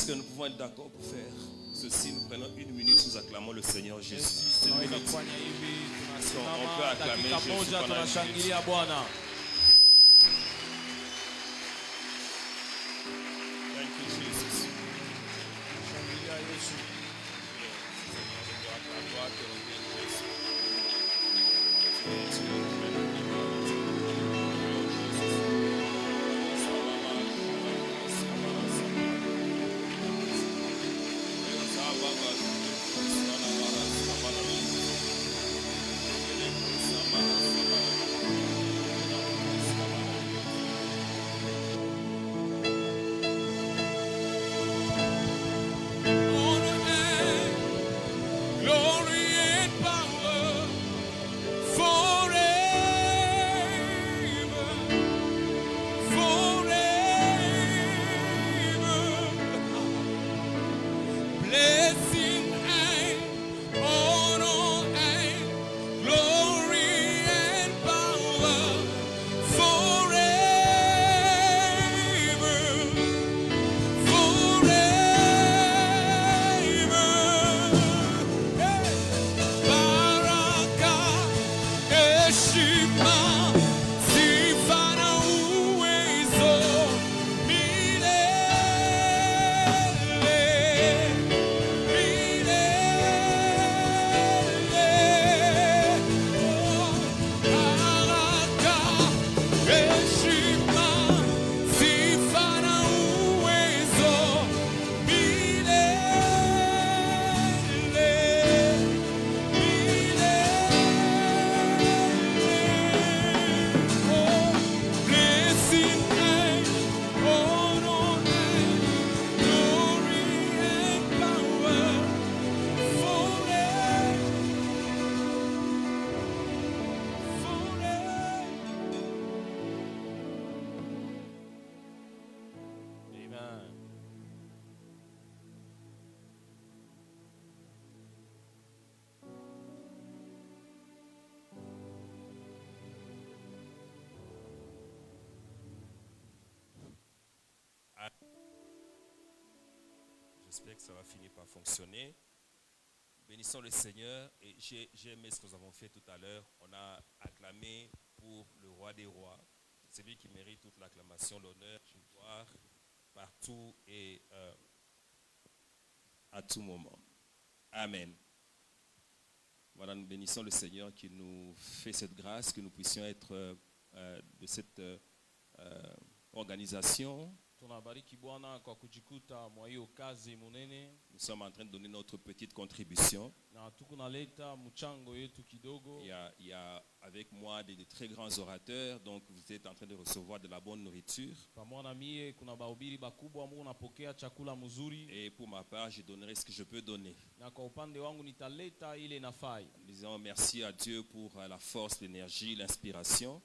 que nous pouvons être d'accord pour faire ceci? Nous prenons une minute, nous acclamons le Seigneur Jésus. C'est une minute. On peut acclamer Jésus pendant une minute. Thank you, Jesus. La gloire te revient, Jésus. J'espère que ça va finir par fonctionner. Bénissons le Seigneur. Et j'ai aimé ce que nous avons fait tout à l'heure. On a acclamé pour le roi des rois. C'est lui qui mérite toute l'acclamation, l'honneur, la gloire, partout et à tout moment. Amen. Voilà, nous bénissons le Seigneur qui nous fait cette grâce, que nous puissions être de cette organisation. Nous sommes en train de donner notre petite contribution. Il y a avec moi des très grands orateurs, donc vous êtes en train de recevoir de la bonne nourriture. Et pour ma part, je donnerai ce que je peux donner. Disons merci à Dieu pour la force, l'énergie, l'inspiration.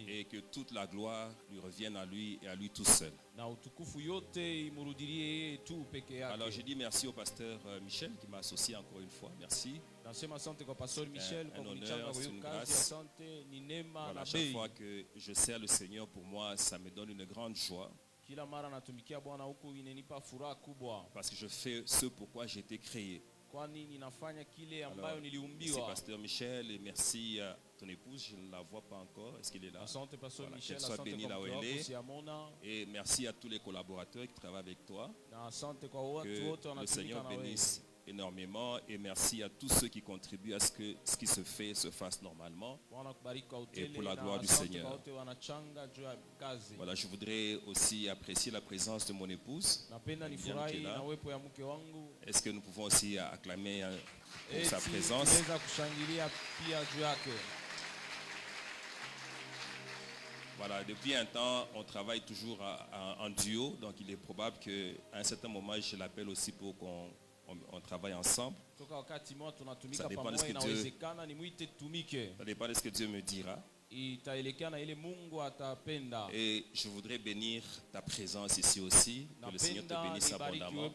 Et que toute la gloire lui revienne à lui et à lui tout seul. Alors je dis merci au pasteur Michel qui m'a associé encore une fois. Merci. Un honneur, c'est une grâce. Voilà, chaque fois que je sers le Seigneur, pour moi, ça me donne une grande joie. Parce que je fais ce pourquoi j'ai été créé. Alors, merci pasteur Michel et merci à ton épouse, je ne la vois pas encore, est-ce qu'il est là? Voilà, qu'elle soit bénie là où elle est. Et merci à tous les collaborateurs qui travaillent avec toi. Que le Seigneur bénisse énormément et merci à tous ceux qui contribuent à ce que ce qui se fait se fasse normalement et pour la gloire du Seigneur. Voilà, je voudrais aussi apprécier la présence de mon épouse. Est-ce que nous pouvons aussi acclamer pour sa présence? Voilà, depuis un temps, on travaille toujours en duo, donc il est probable qu'à un certain moment, je l'appelle aussi pour qu'on travaille ensemble. Ça dépend de ce que Dieu me dira. Et je voudrais bénir ta présence ici aussi. Que le Seigneur te bénisse abondamment.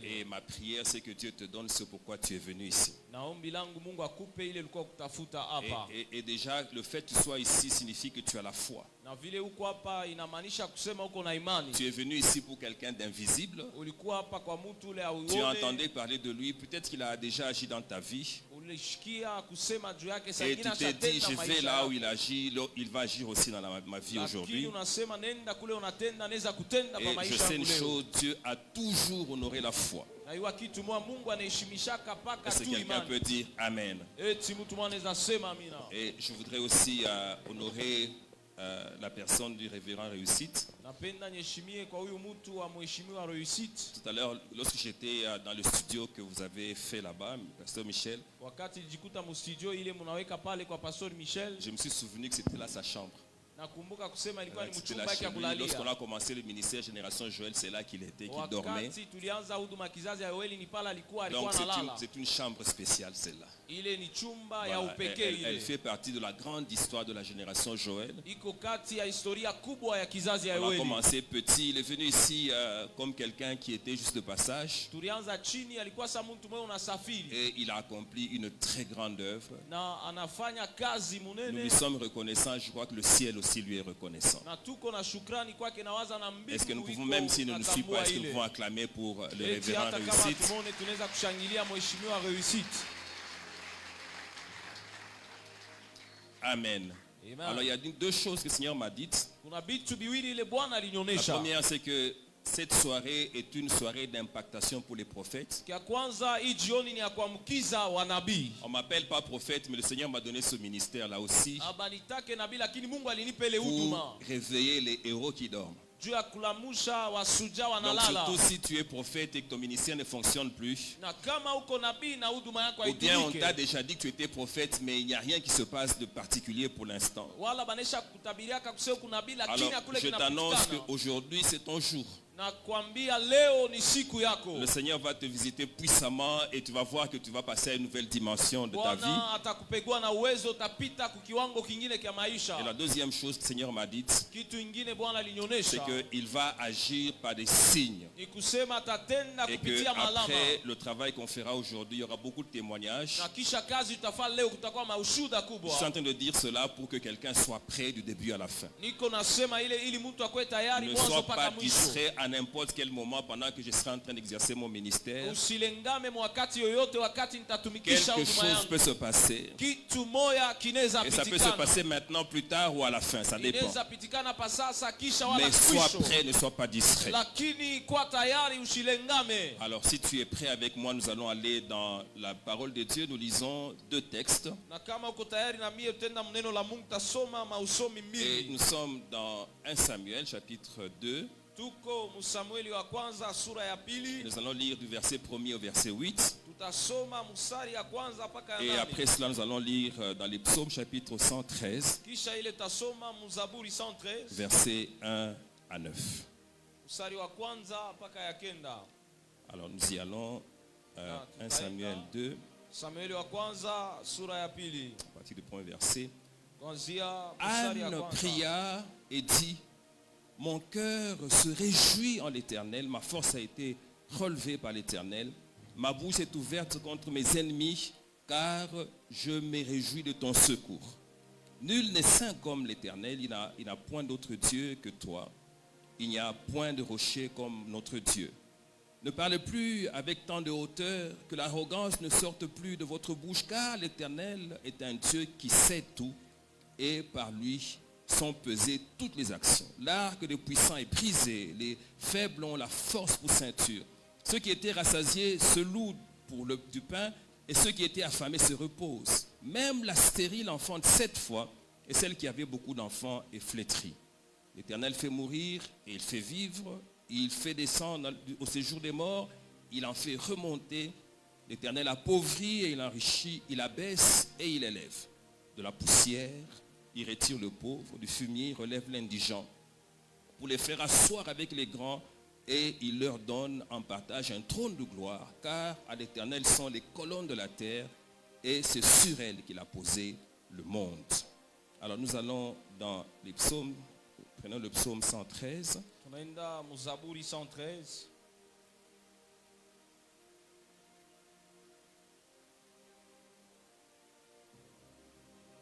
Et ma prière, c'est que Dieu te donne ce pourquoi tu es venu ici. Et déjà, le fait que tu sois ici signifie que tu as la foi. Tu es venu ici pour quelqu'un d'invisible. Tu entendais parler de lui. Peut-être qu'il a déjà agi dans ta vie. Et tu t'es dit, je vais là où il agit, il va agir aussi dans ma vie aujourd'hui. Et je sais une chose, Dieu a toujours honoré la foi. Est-ce que quelqu'un peut dire Amen? Et je voudrais aussi honorer la personne du révérend Réussite. Tout à l'heure, lorsque j'étais dans le studio que vous avez fait là-bas, Pasteur Michel, je me suis souvenu que c'était là sa chambre. Lorsqu'on a commencé le ministère Génération Joël, c'est là qu'il était, qu'il dormait. Donc c'est une chambre spéciale, celle-là. Voilà, elle fait partie de la grande histoire de la Génération Joël. On a commencé petit, il est venu ici comme quelqu'un qui était juste de passage. Et il a accompli une très grande œuvre. Nous lui sommes reconnaissants, je crois que le ciel aussi lui est reconnaissant. Est-ce que nous pouvons, même s'il ne nous suit pas, est-ce que nous pouvons acclamer pour le révérend Réussite? Amen. Alors il y a deux choses que le Seigneur m'a dites. La première, c'est que cette soirée est une soirée d'impactation pour les prophètes. On ne m'appelle pas prophète, mais le Seigneur m'a donné ce ministère là aussi pour réveiller les héros qui dorment. Donc surtout si tu es prophète et que ton ministère ne fonctionne plus, ou bien on t'a déjà dit que tu étais prophète mais il n'y a rien qui se passe de particulier pour l'instant, alors je t'annonce qu'aujourd'hui c'est ton jour. Le Seigneur va te visiter puissamment et tu vas voir que tu vas passer à une nouvelle dimension de ta vie. Et la deuxième chose que le Seigneur m'a dit, c'est qu'il va agir par des signes. Et qu'après le travail qu'on fera aujourd'hui, il y aura beaucoup de témoignages. Je suis en train de dire cela pour que quelqu'un soit prêt du début à la fin. Ne sois pas distrait à n'importe quel moment pendant que je serai en train d'exercer mon ministère. Quelque chose peut se passer. Et ça peut se passer maintenant, plus tard ou à la fin, ça dépend. Mais sois prêt, ne sois pas distrait. Alors si tu es prêt avec moi, nous allons aller dans la parole de Dieu. Nous lisons deux textes. Et nous sommes dans 1 Samuel chapitre 2. Nous allons lire du verset 1er au verset 8. Et après cela, nous allons lire dans les psaumes chapitre 113, versets 1 à 9. Alors nous y allons. 1 Samuel 2, à partir du premier verset. Anne pria et dit: mon cœur se réjouit en l'Éternel, ma force a été relevée par l'Éternel. Ma bouche est ouverte contre mes ennemis, car je me réjouis de ton secours. Nul n'est saint comme l'Éternel, il n'a point d'autre Dieu que toi. Il n'y a point de rocher comme notre Dieu. Ne parlez plus avec tant de hauteur, que l'arrogance ne sorte plus de votre bouche, car l'Éternel est un Dieu qui sait tout, et par lui sont pesées toutes les actions. L'arc des puissants est brisé, les faibles ont la force pour ceinture. Ceux qui étaient rassasiés se louent pour du pain, et ceux qui étaient affamés se reposent. Même la stérile enfante 7 fois, et celle qui avait beaucoup d'enfants est flétrie. L'Éternel fait mourir et il fait vivre. Il fait descendre au séjour des morts, il en fait remonter. L'Éternel appauvrit et il enrichit, il abaisse et il élève. De la poussière, il retire le pauvre, du fumier, il relève l'indigent. Pour les faire asseoir avec les grands, et il leur donne en partage un trône de gloire, car à l'Éternel sont les colonnes de la terre, et c'est sur elle qu'il a posé le monde. Alors nous allons dans les psaumes, prenons le psaume 113. Tunaenda Muzaburi 113.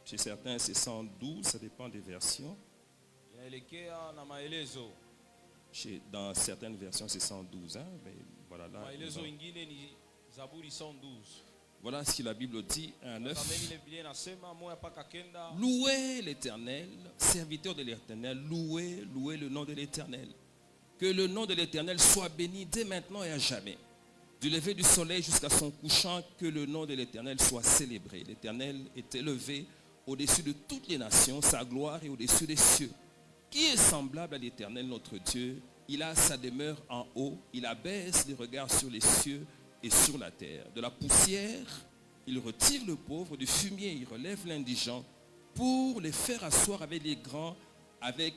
Chez certains, c'est 112, ça dépend des versions. Dans certaines versions, c'est 112. Hein, mais voilà, là, voilà ce que la Bible dit, 1:9. Louez l'Éternel, serviteur de l'Éternel, louez le nom de l'Éternel. Que le nom de l'Éternel soit béni dès maintenant et à jamais. Du lever du soleil jusqu'à son couchant, que le nom de l'Éternel soit célébré. L'Éternel est élevé au-dessus de toutes les nations, sa gloire est au-dessus des cieux. Qui est semblable à l'Éternel notre Dieu? Il a sa demeure en haut, il abaisse les regards sur les cieux et sur la terre. De la poussière, il retire le pauvre, du fumier, il relève l'indigent pour les faire asseoir avec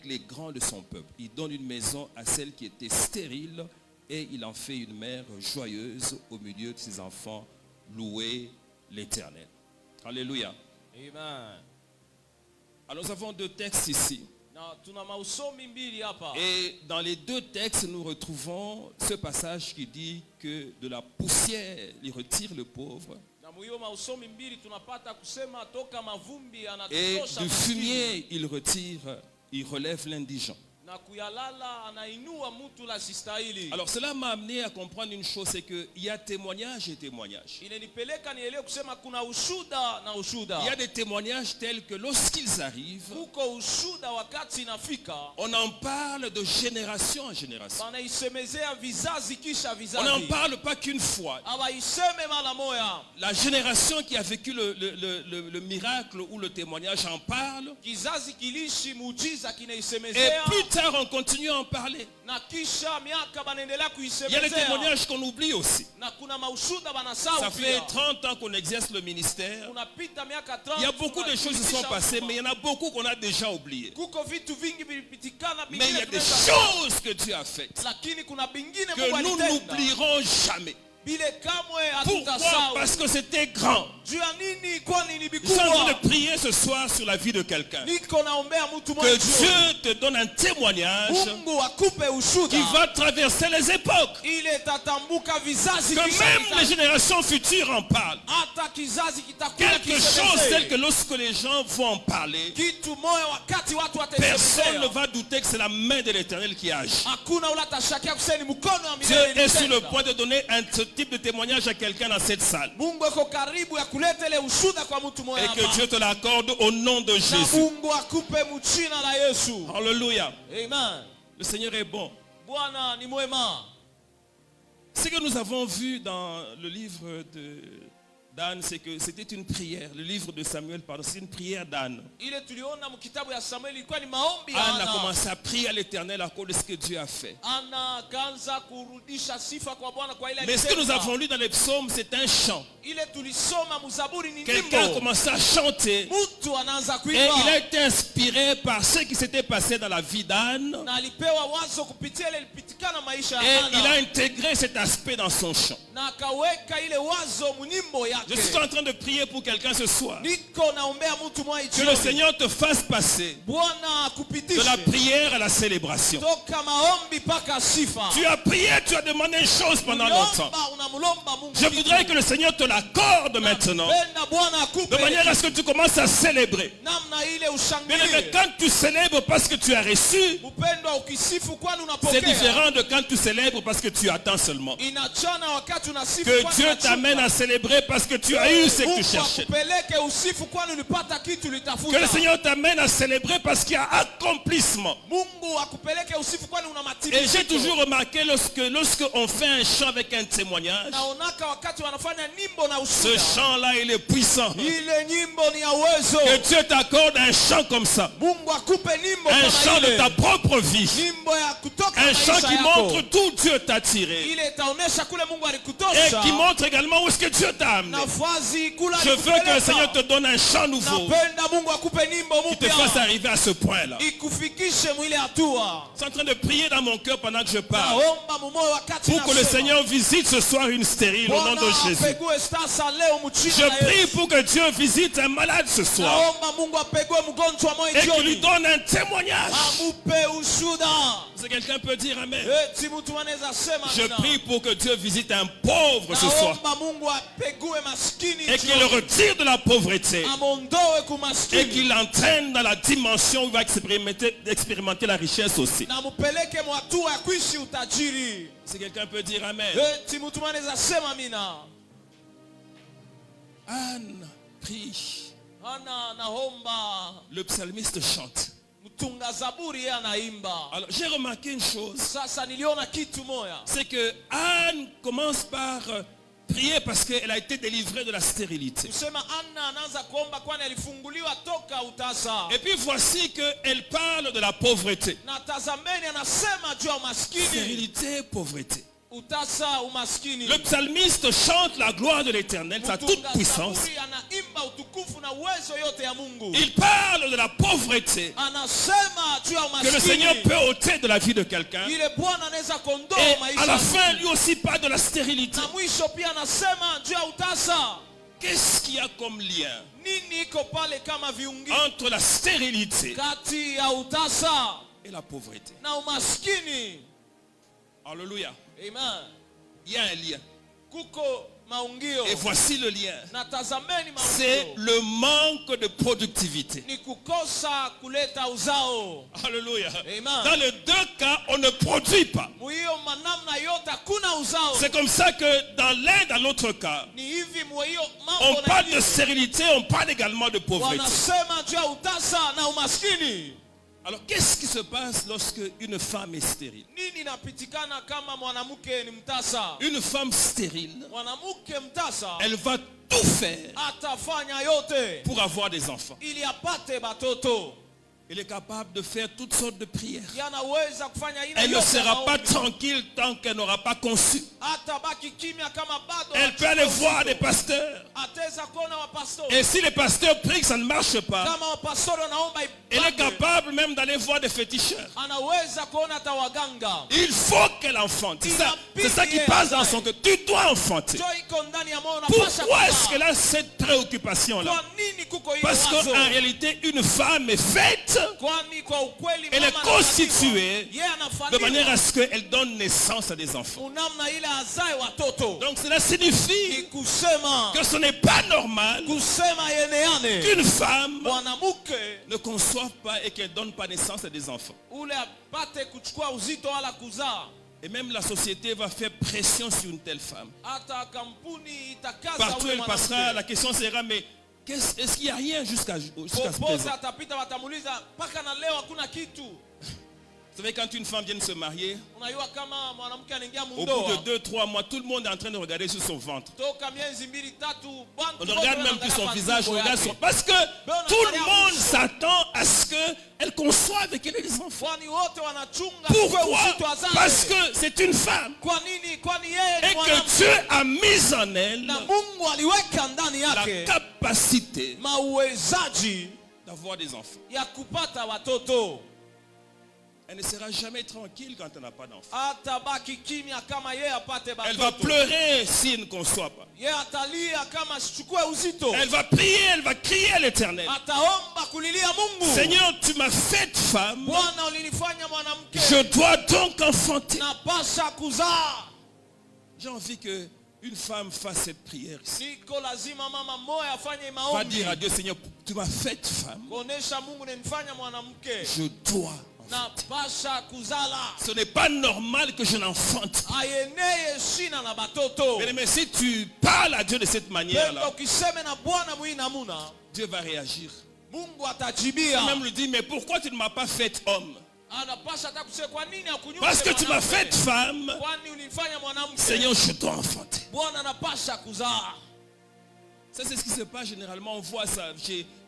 les grands de son peuple. Il donne une maison à celle qui était stérile et il en fait une mère joyeuse au milieu de ses enfants. Louez l'Éternel. Alléluia. Amen. Alors nous avons deux textes ici. Et dans les deux textes, nous retrouvons ce passage qui dit que de la poussière, il retire le pauvre. Et du fumier, il relève l'indigent. Alors cela m'a amené à comprendre une chose, c'est qu'il y a témoignage et témoignage. Il y a des témoignages tels que lorsqu'ils arrivent, on en parle de génération en génération. On n'en parle pas qu'une fois. La génération qui a vécu le miracle ou le témoignage en parle. Et plus tard, on continue à en parler. Il y a des témoignages qu'on oublie aussi. Ça fait 30 ans qu'on exerce le ministère. Il y a beaucoup de choses qui sont passées, mais il y en a beaucoup qu'on a déjà oubliées. Mais il y a des choses que Dieu a faites que nous n'oublierons jamais. Pourquoi? Parce que c'était grand. Je suis en train de prier ce soir sur la vie de quelqu'un. Que Dieu te donne un témoignage qui va traverser les époques. Que même les générations futures en parlent. Quelque chose tel que lorsque les gens vont en parler, personne ne va douter que c'est la main de l'Éternel qui agit. Dieu est sur le point de donner ce type de témoignage à quelqu'un dans cette salle. Et que Dieu te l'accorde au nom de Jésus. Alléluia. Amen. Le Seigneur est bon. Ce que nous avons vu dans le livre d'Anne, c'est que c'était une prière. Le livre de Samuel, pardon, c'est une prière d'Anne. Anne a commencé à prier à l'Éternel à cause de ce que Dieu a fait. Mais ce que nous avons lu dans les psaumes, c'est un chant. Quelqu'un a commencé à chanter. Et il a été inspiré par ce qui s'était passé dans la vie d'Anne. Et il a intégré cet aspect dans son chant. Je suis en train de prier pour quelqu'un ce soir. Que le Seigneur te fasse passer de la prière à la célébration. Tu as prié, tu as demandé une chose pendant longtemps. Je voudrais que le Seigneur te l'accorde maintenant, de manière à ce que tu commences à célébrer. Mais quand tu célèbres parce que tu as reçu, c'est différent de quand tu célèbres parce que tu attends seulement. Que Dieu t'amène à célébrer parce que tu as eu ce que tu cherchais. Que le Seigneur t'amène à célébrer parce qu'il y a accomplissement. Et j'ai toujours remarqué lorsque on fait un chant avec un témoignage, ce chant-là il est puissant. Que Dieu t'accorde un chant comme ça. Un chant de ta propre vie. Un chant qui montre d'où Dieu t'a tiré. Et qui montre également où est-ce que Dieu t'a amené. Je veux que le Seigneur te donne un chant nouveau qui te fasse arriver à ce point-là. Je suis en train de prier dans mon cœur pendant que je parle pour que le Seigneur visite ce soir une stérile au nom de Jésus. Je prie pour que Dieu visite un malade ce soir. et qui lui donne un témoignage. Si quelqu'un peut dire amen. Je prie pour que Dieu visite un pauvre ce soir et qu'il le retire de la pauvreté et qu'il l'entraîne dans la dimension où il va expérimenter la richesse aussi. Si quelqu'un peut dire amen. Anne prie. Le psalmiste chante. Alors j'ai remarqué une chose. C'est que Anne commence par prier parce qu'elle a été délivrée de la stérilité. Et puis voici qu'elle parle de la pauvreté. Stérilité, pauvreté. Le psalmiste chante la gloire de l'Éternel, sa toute puissance. Il parle de la pauvreté que le Seigneur peut ôter de la vie de quelqu'un. Et à la fin, lui aussi parle de la stérilité. Qu'est-ce qu'il y a comme lien entre la stérilité et la pauvreté? Alléluia. Amen. Il y a un lien. Et voici le lien. C'est le manque de productivité. Alléluia. Dans les deux cas, on ne produit pas. C'est comme ça que dans l'un et dans l'autre cas, on parle de stérilité, on parle également de pauvreté. Alors, qu'est-ce qui se passe lorsque une femme est stérile? Une femme stérile, elle va tout faire pour avoir des enfants. Elle est capable de faire toutes sortes de prières. Elle ne sera pas tranquille tant qu'elle n'aura pas conçu. Elle peut aller voir des pasteurs. Et si les pasteurs prient que ça ne marche pas, elle est capable même d'aller voir des féticheurs. Il faut qu'elle enfante. C'est ça qui passe dans son cœur. Tu dois enfanter. Pourquoi est-ce qu'elle a cette préoccupation-là? Parce qu'en réalité, une femme est faite, elle est constituée de manière à ce qu'elle donne naissance à des enfants. Donc cela signifie que ce n'est pas normal qu'une femme ne conçoive pas et qu'elle ne donne pas naissance à des enfants. Et même la société va faire pression sur une telle femme. Partout où elle passera, la question sera, mais est-ce qu'il n'y a rien jusqu'à ce présent? Vous savez, quand une femme vient de se marier, au bout de 2-3 mois, tout le monde est en train de regarder sur son ventre. On ne regarde même plus son visage, on regarde son... Parce que tout le monde s'attend à ce qu'elle conçoive et qu'elle ait des enfants. Pourquoi? Parce que c'est une femme. Et que Dieu a mis en elle la capacité d'avoir des enfants. Elle ne sera jamais tranquille quand elle n'a pas d'enfant. Elle va pleurer s'il ne conçoit pas. Elle va prier, elle va crier à l'Éternel. Seigneur, tu m'as faite femme. Je dois donc enfanter. J'ai envie qu'une femme fasse cette prière ici. Va dire à Dieu, Seigneur, tu m'as faite femme. Je dois. Ce n'est pas normal que je n'enfante. Mais si tu parles à Dieu de cette manière-là, Dieu va réagir. Il même lui dit, mais pourquoi tu ne m'as pas fait homme? Parce que tu m'as fait femme. Seigneur, je dois enfanter. Ça, c'est ce qui se passe généralement. On voit ça.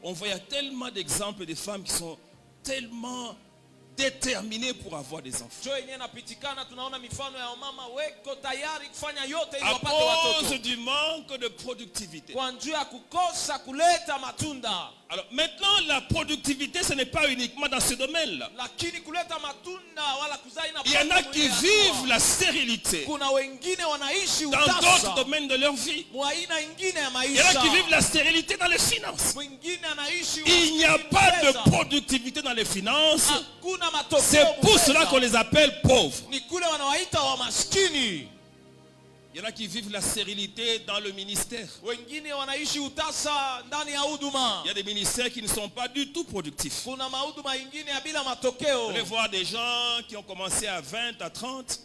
On voit, il y a tellement d'exemples de femmes qui sont tellement déterminés pour avoir des enfants. À cause du manque de productivité. Alors maintenant, la productivité, ce n'est pas uniquement dans ce domaine-là. Il y en a qui vivent la stérilité dans d'autres domaines de leur vie. Il y en a qui vivent la stérilité dans les finances. Il n'y a pas de productivité dans les finances. C'est pour cela qu'on les appelle pauvres. Il y en a qui vivent la stérilité dans le ministère. Il y a des ministères qui ne sont pas du tout productifs. Vous allez voir des gens qui ont commencé à 20, à 30.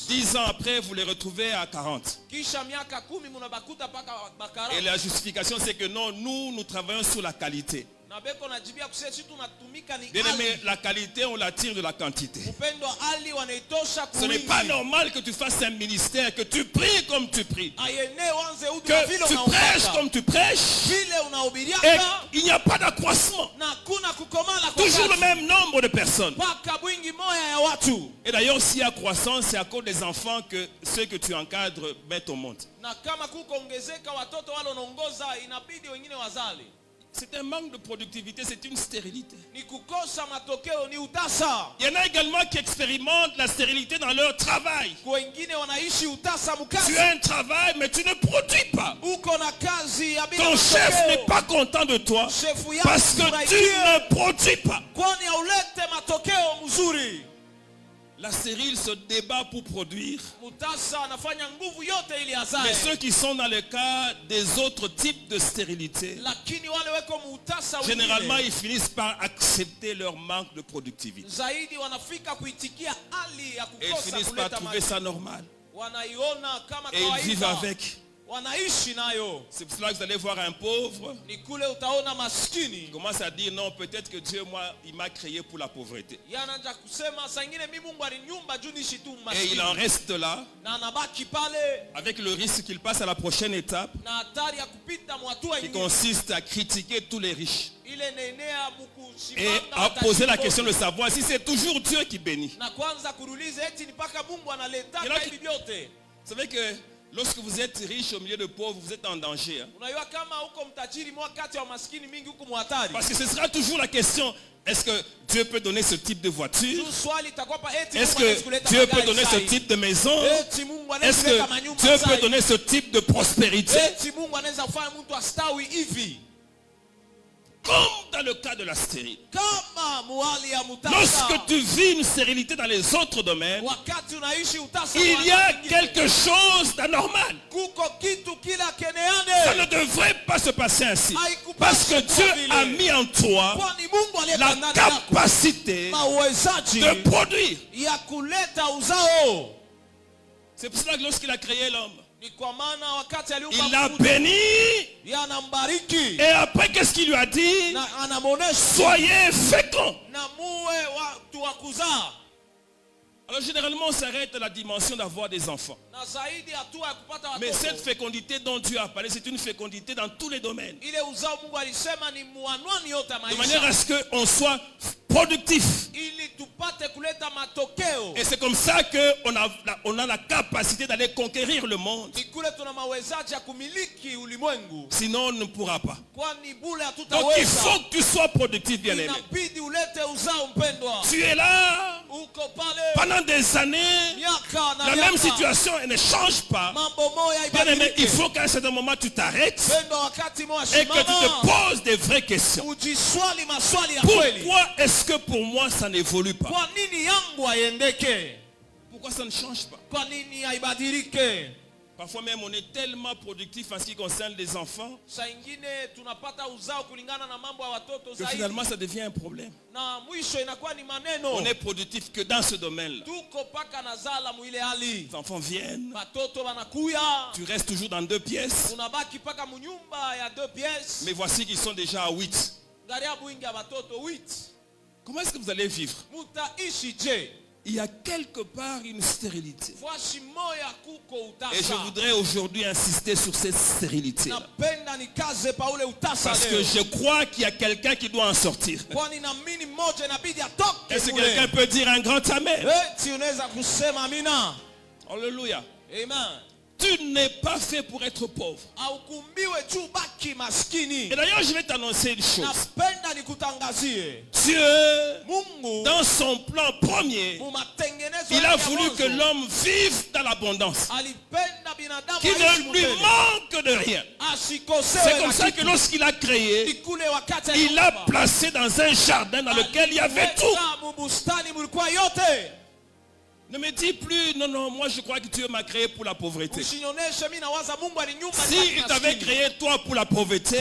10 ans après, vous les retrouvez à 40. Et la justification, c'est que non, nous travaillons sur la qualité. Bien aimé, la qualité, on la tire de la quantité. Ce n'est pas normal que tu fasses un ministère, que tu pries comme tu pries, que tu prêches comme tu prêches, et il n'y a pas d'accroissement. Toujours le même nombre de personnes. Et d'ailleurs, s'il y a croissance, c'est à cause des enfants que ceux que tu encadres mettent au monde. C'est un manque de productivité, c'est une stérilité. Il y en a également qui expérimentent la stérilité dans leur travail. Tu as un travail, mais tu ne produis pas. Ton chef n'est pas content de toi parce que tu ne produis pas. La stérile se débat pour produire. Mais ceux qui sont dans le cas des autres types de stérilité, généralement ils finissent par accepter leur manque de productivité. Et ils finissent par trouver ça normal. Et ils vivent avec. C'est pour cela que vous allez voir un pauvre qui commence à dire non, peut-être que Dieu, moi, il m'a créé pour la pauvreté. Et il en reste là avec le risque qu'il passe à la prochaine étape qui consiste à critiquer tous les riches et à poser la question de savoir si c'est toujours Dieu qui bénit. Vous savez que lorsque vous êtes riche au milieu de pauvres, vous êtes en danger. Hein? Parce que ce sera toujours la question, est-ce que Dieu peut donner ce type de voiture? Est-ce que Dieu peut donner ce type de maison? Est-ce que Dieu peut donner ce type de prospérité? Comme dans le cas de la stérile. Lorsque tu vis une stérilité dans les autres domaines, il y a quelque chose d'anormal. Ça ne devrait pas se passer ainsi. Parce que Dieu a mis en toi la capacité de produire. C'est pour cela que lorsqu'il a créé l'homme, il l'a béni. Et après, qu'est-ce qu'il lui a dit? Soyez féconds. Alors généralement on s'arrête à la dimension d'avoir des enfants. Mais cette fécondité dont Dieu a parlé, c'est une fécondité dans tous les domaines. De manière à ce qu'on soit productif. Et c'est comme ça qu'on a la capacité d'aller conquérir le monde. Sinon on ne pourra pas. Donc il faut que tu sois productif, bien aimé. Tu es là pendant des années, la même situation elle ne change pas. Bien aimé, il faut qu'à un certain moment tu t'arrêtes et que tu te poses des vraies questions. Pourquoi est-ce que pour moi ça n'évolue pas? Pourquoi ça ne change pas? Parfois même on est tellement productif en ce qui concerne les enfants que finalement ça devient un problème. On est productif que dans ce domaine-là. Les enfants viennent. Tu restes toujours dans 2 pièces. Mais voici qu'ils sont déjà à 8. Comment est-ce que vous allez vivre? il y a quelque part une stérilité. Et je voudrais aujourd'hui insister sur cette stérilité. Parce que je crois qu'il y a quelqu'un qui doit en sortir. Est-ce que quelqu'un peut dire un grand amen? Alléluia. Amen. Tu n'es pas fait pour être pauvre. Et d'ailleurs, je vais t'annoncer une chose. Dieu, dans son plan premier, il a voulu que l'homme vive dans l'abondance. Qu'il ne lui manque de rien. C'est comme ça que lorsqu'il a créé, il l'a placé dans un jardin dans lequel il y avait tout. Ne me dis plus, non, moi je crois que Dieu m'a créé pour la pauvreté. Si il t'avait créé toi pour la pauvreté,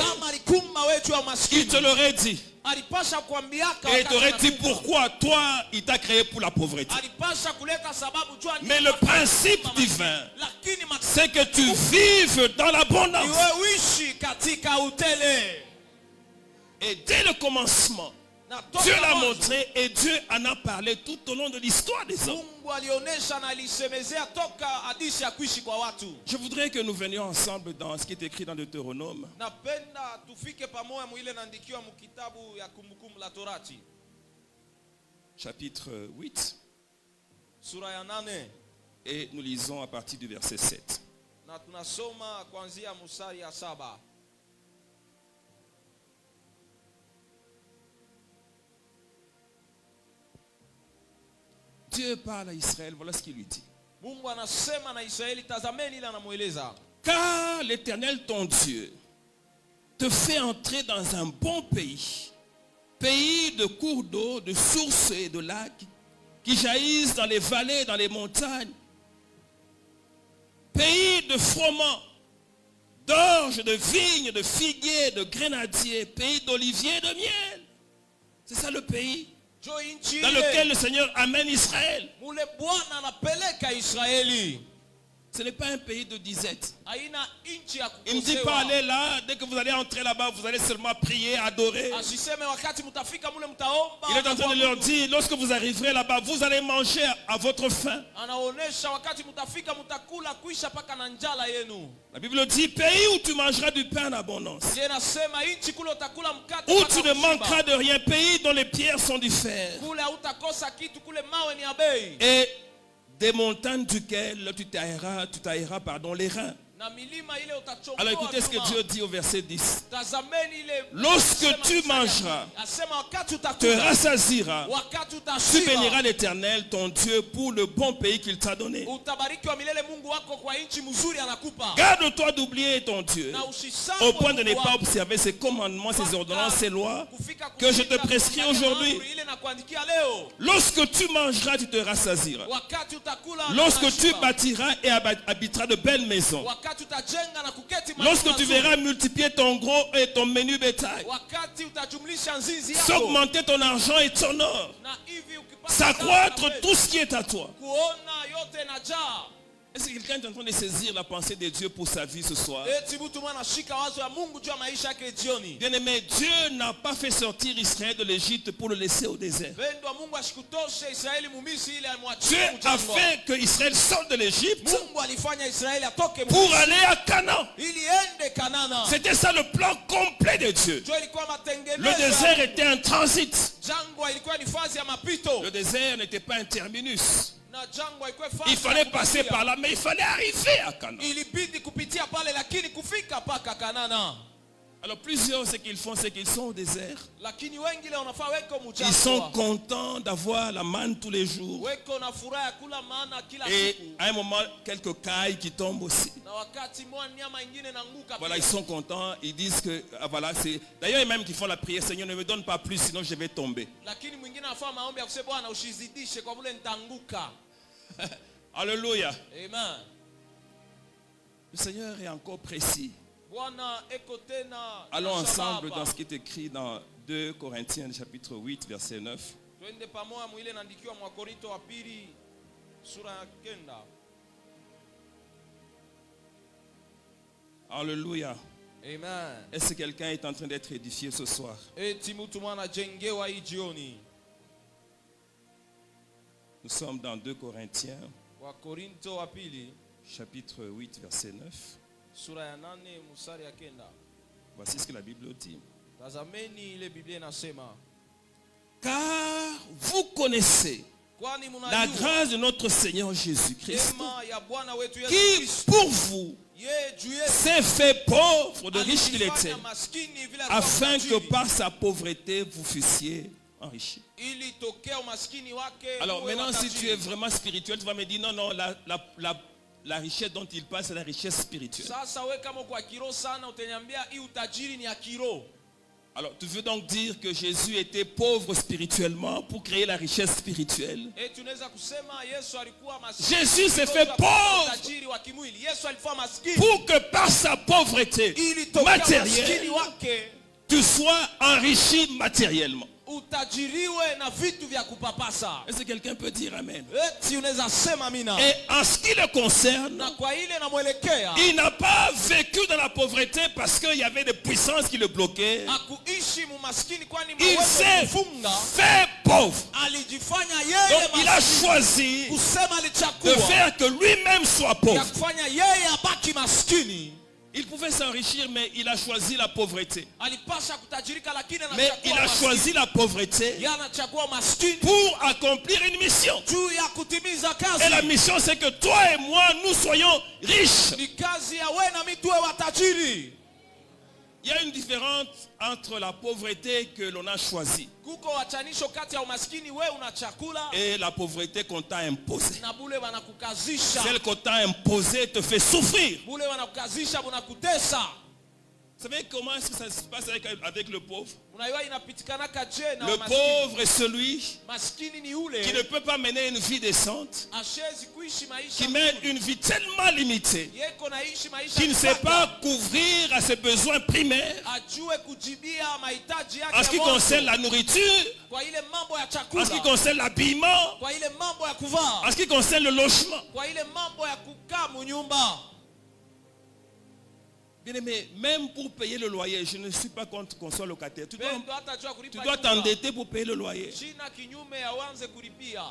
il te l'aurait dit. Et il t'aurait dit pourquoi toi il t'a créé pour la pauvreté. Mais le principe divin, c'est que tu vives dans l'abondance. Et dès le commencement, Dieu l'a montré et Dieu en a parlé tout au long de l'histoire des hommes. Je voudrais que nous venions ensemble dans ce qui est écrit dans Deutéronome. Chapitre 8. Et nous lisons à partir du verset 7. Dieu parle à Israël, voilà ce qu'il lui dit. Car l'Éternel ton Dieu te fait entrer dans un bon pays, pays de cours d'eau, de sources et de lacs, qui jaillissent dans les vallées, dans les montagnes, pays de froment, d'orge, de vignes, de figuiers, de grenadiers, pays d'oliviers et de miel. C'est ça le pays dans lequel le Seigneur amène Israël. Ce n'est pas un pays de disette. Il ne dit pas allez là, dès que vous allez entrer là-bas, vous allez seulement prier, adorer. Il est en train de leur dire, lorsque vous arriverez là-bas, vous allez manger à votre faim. La Bible dit, pays où tu mangeras du pain en abondance. Où tu ne manqueras de rien, pays dont les pierres sont du fer. Et des montagnes duquel tu tailleras les reins. Alors écoutez ce que Dieu dit au verset 10. Lorsque tu mangeras, te rassasiras, tu béniras l'Éternel, ton Dieu, pour le bon pays qu'il t'a donné. Garde-toi d'oublier ton Dieu, au point de ne pas observer ses commandements, ses ordonnances, ses lois, que je te prescris aujourd'hui. Lorsque tu mangeras, tu te rassasiras. Lorsque tu bâtiras et habiteras de belles maisons. Lorsque tu verras multiplier ton gros et ton menu bétail, s'augmenter ton argent et ton or, s'accroître tout ce qui est à toi. Est-ce que quelqu'un est en train de saisir la pensée de Dieu pour sa vie ce soir? Bien-aimé, Dieu n'a pas fait sortir Israël de l'Égypte pour le laisser au désert. Dieu a fait que Israël sorte de l'Égypte pour aller à Canaan. C'était ça le plan complet de Dieu. Le désert était un transit. Le désert n'était pas un terminus. Il fallait passer par là, mais il fallait arriver à Canaan. Alors plusieurs, ce qu'ils font, c'est qu'ils sont au désert. Ils sont contents d'avoir la manne tous les jours. Et à un moment, quelques cailles qui tombent aussi. Voilà, ils sont contents. Ils disent que, voilà, c'est... D'ailleurs, il y a même qui font la prière, Seigneur, ne me donne pas plus, sinon je vais tomber. Alléluia. Amen. Le Seigneur est encore précis. Allons ensemble dans ce qui est écrit dans 2 Corinthiens chapitre 8 verset 9. Alléluia. Amen. Est-ce que quelqu'un est en train d'être édifié ce soir? Nous sommes dans 2 Corinthiens, Wakorinto wa pili, chapitre 8, verset 9. sura ya 8 mstari ya 9. Voici ce que la Bible dit. Tazameni ile Biblia inasema, car vous connaissez kwani la mnajua grâce de notre Seigneur Jésus-Christ, neema ya Bwana wetu Yesu qui Kristo, pour vous yeye juu yetu s'est fait pauvre de riche qu'il était, alijifanya maskini vile alikuwa afin que tajiri, par sa pauvreté vous fussiez enrichis. ili tokea umaskini wake. Alors muwe maintenant, si watajiri. tu es vraiment spirituel, tu vas me dire non, non, la richesse dont il parle, c'est la richesse spirituelle. Sasa we kama kwa kiroho sana utaniambia hii utajiri ni ya kiroho. Alors tu veux donc dire que Jésus était pauvre spirituellement pour créer la richesse spirituelle? Tunaweza kusema Yesu alikuwa maskini. Jésus s'est fait pauvre Utajiri wa kimwili. Yesu alikuwa maskini pour que par sa pauvreté ili tokea maskini matérielle, wake tu sois enrichi matériellement. utajiriwe na vitu vya kupapasa. Est-ce que quelqu'un peut dire amen? Eti unaweza sema amina. Et en ce qui le concerne, Na kwa ile namwelekea, il n'a pas vécu dans la pauvreté parce qu'il y avait des puissances qui le bloquaient. hakuishi mumaskini kwani Il mawezo s'est kufunga. fait pauvre. Alijifanya Donc yeye il a maskini. choisi Kusema de alichagua faire que lui-même soit ya pauvre. kufanya yeye abaki maskini. Il pouvait s'enrichir, mais il a choisi la pauvreté. Alipasha kutajirika lakini Mais anachagua il a maskini. choisi la pauvreté Yeye anachagua maskini pour accomplir une mission. juu ya kutimiza Et la kazi. mission, c'est que toi et moi, nous soyons riches. Ni kazi ya wewe na mimi tuwe watajiri. Il y a une différence entre la pauvreté que l'on a choisie Kuko wachanisho kati ya umaskini wewe una chakula et la pauvreté qu'on t'a imposée. na bule wanakukazisha. Celle qu'on t'a imposée te fait souffrir. Bule wanakukazisha bunakutesa. Vous savez comment est-ce que ça se passe avec le pauvre? Unajua inapitikana kaje na Le maskini. pauvre est celui Maskini ni ule qui ne peut pas mener une vie décente, ashezi kuishi maisha qui mène une vie tellement limitée, yeko naishi maisha qui ne sait mpaka pas couvrir à ses besoins primaires. ajue kujibia mahitaji yake En ce qui ya mwanzo. concerne la nourriture, Kwa ile mambo ya en ce chakula, qui concerne l'habillement, kwa ile mambo ya kuvaa, en ce qui concerne le logement. kwa ile mambo ya kukaa munyumba. Bien aimé, même pour payer le loyer, je ne suis pas contre qu'on soit locataire. Tu Pendo hata jua dois kulipa nyumba. t'endetter pour payer le loyer. China kinyume ya uanze kulipia.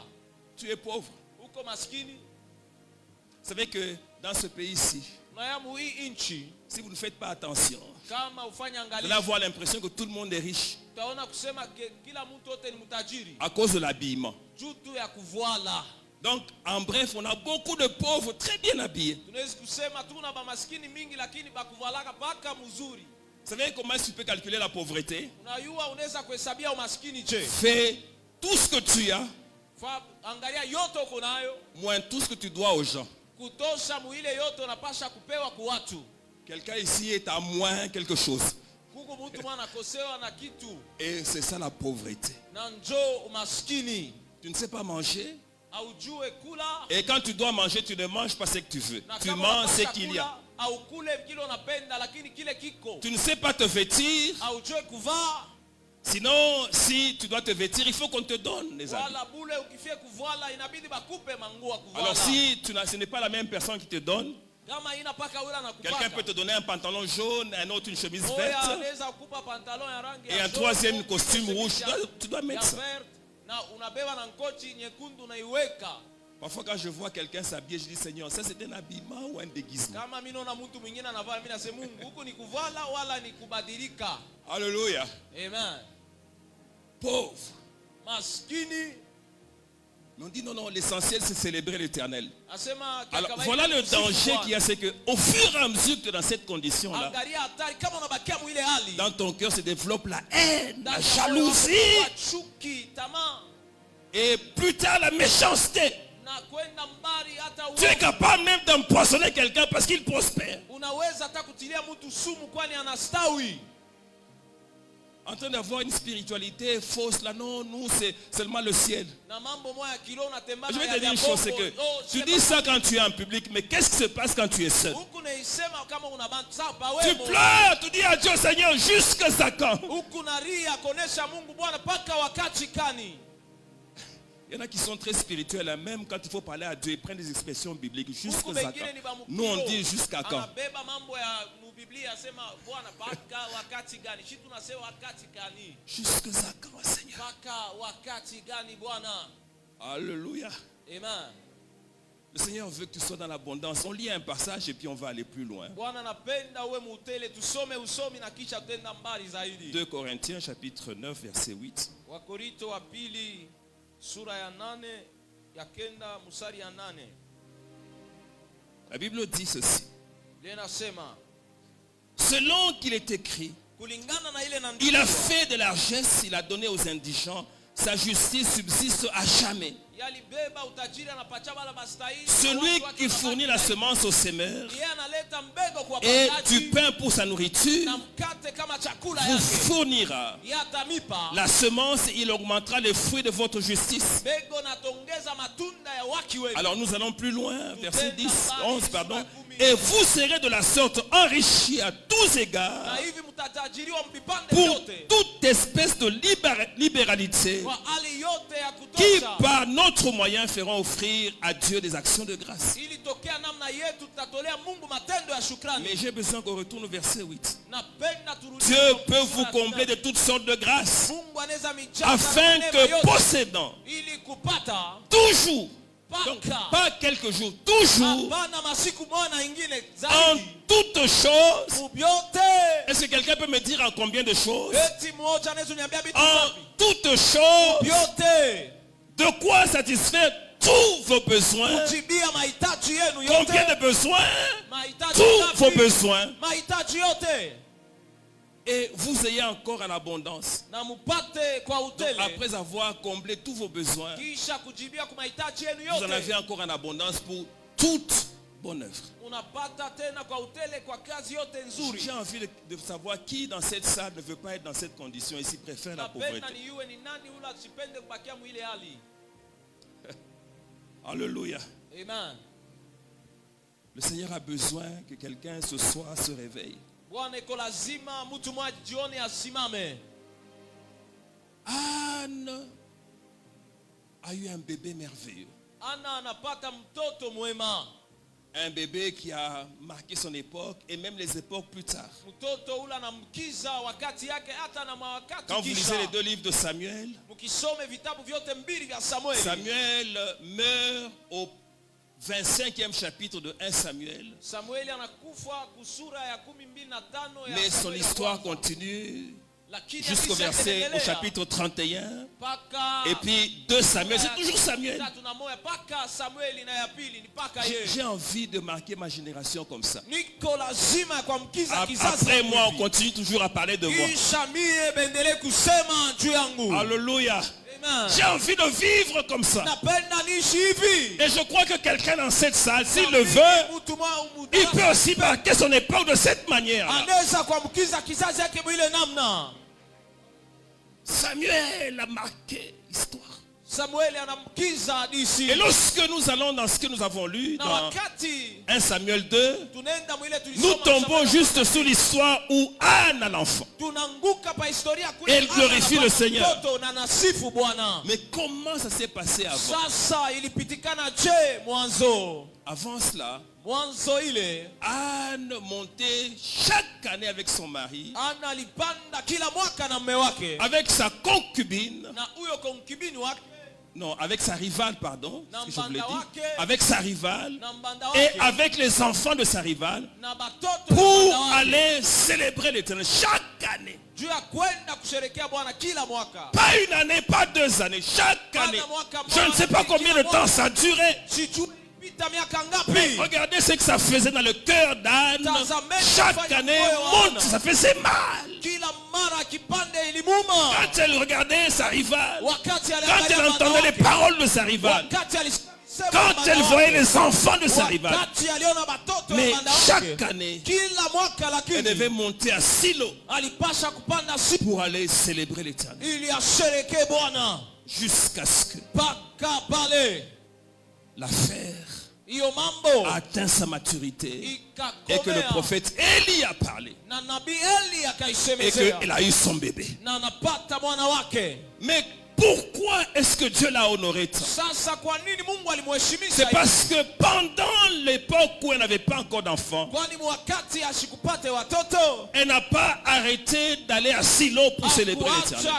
Tu es pauvre. Uko maskini. Vous savez que dans ce pays-ci, Unayamu hii inchi si vous ne faites pas attention, kama ufanya vous allez angalisho avoir l'impression que tout le monde est riche utaona kusema kila mtu wote ni mtajiri à cause de l'habillement. juu tu ya kuvuala. Donc, en bref, on a beaucoup de pauvres très bien habillés. Tunaweza kusema tuna ba maskini mingi lakini bakuvalaka paka mzuri. Vous savez comment tu peux calculer la pauvreté? Unajua unaweza kuhesabia umaskini je? Fais tout ce que tu as, Angalia yote uko nayo, moins tout ce que tu dois aux gens. kutosha muile yote unapasha kupewa kwa watu. Quelqu'un ici est à moins quelque chose. Kuko mtu mwana kosewa na kitu Et c'est ça la pauvreté. na njoo umaskini. Tu ne sais pas manger. Aujue kula Et quand tu dois manger, tu ne manges pas ce que tu veux. na Tu kama manges ce unapasha qu'il y a. kula, au kule kile unapenda lakini kile kiko. Tu ne sais pas te vêtir. Aujue kuvaa Sinon, si tu dois te vêtir, il faut qu'on te donne les habits. wala bule ukifie kuvala inabidi bakupe manguo kuvala. Alors si ce n'est pas la même personne qui te donne, kama ina paka ula na quelqu'un peut te donner un pantalon jaune, un autre une chemise Oya verte anaweza kukupa pantalon ya rangi et ya un jaune, troisième costume chemise rouge. Tu dois mettre ya ça. vert, na unabeba na nkoti nyekundu naiweka. Parfois quand je vois quelqu'un s'habiller, je dis Seigneur, ça c'est un habillement ou un déguisement? Kama mimi naona mtu mwingine anavaa, mimi nasema Mungu, huku ni kuvala wala ni kubadilika. Alléluia. Amen. Pauvre. Maskini Mais on dit non, non, l'essentiel c'est célébrer l'éternel. asema Alors kaka voilà le kusifu danger Bwana. qu'il y a, c'est qu'au fur et à mesure que tu es dans cette condition-là, Angalia hatari kama unabakia mwile hali. dans ton cœur se développe la haine, la Ndani jalousie ya chuki, tamaa et plus tard la méchanceté. na kwenda mbali hata Tu es uovu. capable même d'empoisonner quelqu'un parce qu'il prospère. Unaweza hata kutilia mtu sumu kwani anastawi. En train d'avoir une spiritualité fausse, là non, nous c'est seulement le ciel. Na mambo moya kilo unatembea Je na vais te ya dire une bongo. chose, c'est que Oh, tu sema dis ça quand tu es en public, mais qu'est-ce qui se passe quand tu es seul? huku naisema kama unabantsapa Tu wewe. pleures, tu dis à Dieu Seigneur, jusqu'à quand? Huku nalia kuonesha Mungu Bwana paka wakati kani. Il y en a qui sont très spirituels, hein, même quand il faut parler à Dieu, ils prennent des expressions bibliques. Huku Jusqu'à quand? bengine ni ba mukiro. Nous on dit jusqu'à quand? Anabeba mambo ya Biblia asema Bwana paka wakati gani? Shi tunasema wakati gani? Jusqu'à quand, Seigneur? Paka wakati gani Bwana? Alléluia. Amen. Le Seigneur veut que tu sois dans l'abondance. On lit un passage et puis on va aller plus loin. 2 Corinthiens chapitre 9 verset 8. La Bible dit ceci. Selon qu'il est écrit, il a fait de largesse, il a donné aux indigents, sa justice subsiste à jamais. Celui qui fournit la semence au semeur et du pain pour sa nourriture vous fournira la semence et il augmentera les fruits de votre justice. Alors nous allons plus loin, verset 11 pardon. Et vous serez de la sorte enrichis à tous égards pour toute espèce de libéralité qui par notre moyen feront offrir à Dieu des actions de grâce. Mais j'ai besoin qu'on retourne au verset 8. Dieu peut vous combler de toutes sortes de grâces afin que possédant toujours, donc, pas quelques jours, toujours, en toutes choses. Est-ce que quelqu'un peut me dire en combien de choses? En toutes choses, de quoi satisfaire tous vos besoins? Combien de besoins? Tous vos besoins. Et vous ayez encore en abondance. Donc, après avoir comblé tous vos besoins, vous en avez encore en abondance pour toute bonne œuvre. J'ai envie de savoir qui dans cette salle ne veut pas être dans cette condition et s'il préfère la pauvreté. Alléluia. Amen. Le Seigneur a besoin que quelqu'un ce soir se réveille. Anne a eu un bébé merveilleux. Un bébé qui a marqué son époque et même les époques plus tard. Quand vous lisez les 2 livres de Samuel, Samuel meurt au 25e chapitre de 1 Samuel. Mais son histoire continue jusqu'au verset, au chapitre 31. Et puis 2 Samuel, c'est toujours Samuel. J'ai envie de marquer ma génération comme ça. Après moi, on continue toujours à parler de moi. Alléluia. J'ai envie de vivre comme ça. Et je crois que quelqu'un dans cette salle, s'il le veut, il peut aussi marquer son époque de cette manière. Samuel a marqué l'histoire. Et lorsque nous allons dans ce que nous avons lu dans 1 Samuel 2, nous tombons juste sur l'histoire où Anne a l'enfant. Et elle glorifie le Seigneur. Mais comment ça s'est passé avant? Avant cela, Anne montait chaque année avec son mari, avec sa concubine. Non, avec sa rivale, pardon, ce que je voulais dire, avec sa rivale et avec les enfants de sa rivale pour aller célébrer l'Éternel chaque année. Pas une année, pas 2 années, chaque année. Je ne sais pas combien de temps ça a duré. Mais regardez ce que ça faisait dans le cœur d'Anne. Chaque année monte, ça faisait mal. Quand elle regardait sa rivale, quand elle entendait les paroles de sa rivale, quand elle voyait les enfants de sa rivale, mais chaque année, elle devait monter à Silo pour aller célébrer l'Éternel. Jusqu'à ce que l'affaire a atteint sa maturité et que le prophète Élie a parlé et qu'elle a eu son bébé. Mais pourquoi est-ce que Dieu l'a honoré tant? C'est parce que pendant l'époque où elle n'avait pas encore d'enfant, elle n'a pas arrêté d'aller à Silo pour célébrer l'Éternel.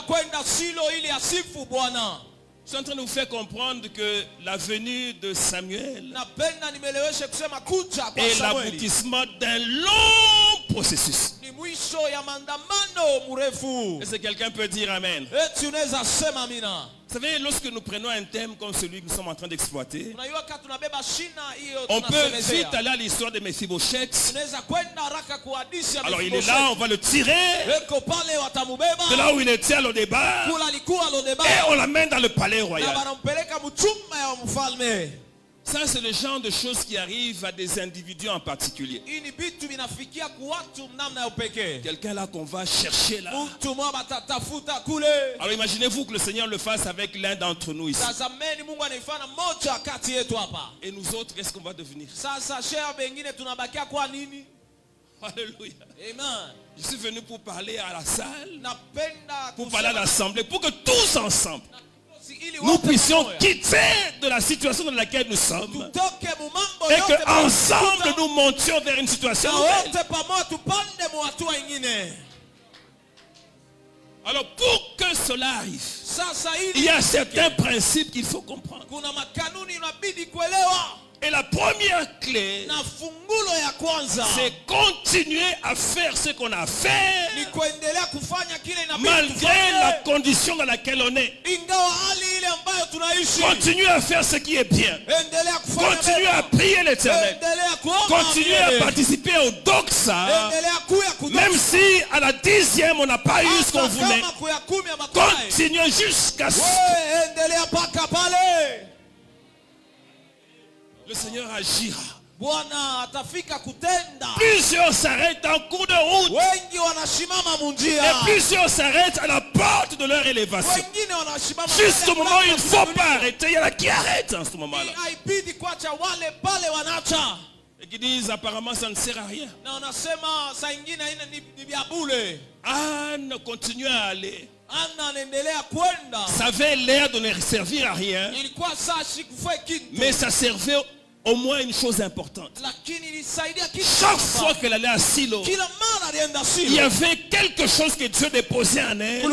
Je suis en train de vous faire comprendre que la venue de Samuel est l'aboutissement d'un long processus. Est-ce que quelqu'un peut dire Amen? Vous savez, lorsque nous prenons un thème comme celui que nous sommes en train d'exploiter, on peut vite aller à l'histoire de Mephibosheth. Alors il est là, on va le tirer de là où il était au départ et on l'amène dans le palais royal. Ça, c'est le genre de choses qui arrivent à des individus en particulier. Quelqu'un là qu'on va chercher là. Alors imaginez-vous que le Seigneur le fasse avec l'un d'entre nous ici. Et nous autres, qu'est-ce qu'on va devenir? Alléluia. Je suis venu pour parler à la salle, pour parler à l'assemblée, pour que tous ensemble nous puissions quitter de la situation dans laquelle nous sommes et que ensemble nous montions vers une situation nouvelle. Alors pour que cela arrive, il y a certains principes qu'il faut comprendre. Et la première clé, c'est continuer à faire ce qu'on a fait malgré la condition dans laquelle on est. Continuer à faire ce qui est bien. Continuer à prier l'Éternel. Continuer à participer au doxa. Même si à la 10e on n'a pas eu ce qu'on voulait. Continuer jusqu'à ce que le Seigneur agira. Plusieurs s'arrêtent en cours de route. Et plusieurs s'arrêtent à la porte de leur élévation. Jusqu'au moment où il ne faut pas arrêter. Il y en a qui arrêtent en ce moment-là. Et qui disent apparemment ça ne sert à rien. Anne continue à aller. Ça avait l'air de ne servir à rien. Mais ça servait au moins une chose importante. Chaque fois qu'elle allait à Silo, il y avait quelque chose que Dieu déposait en elle.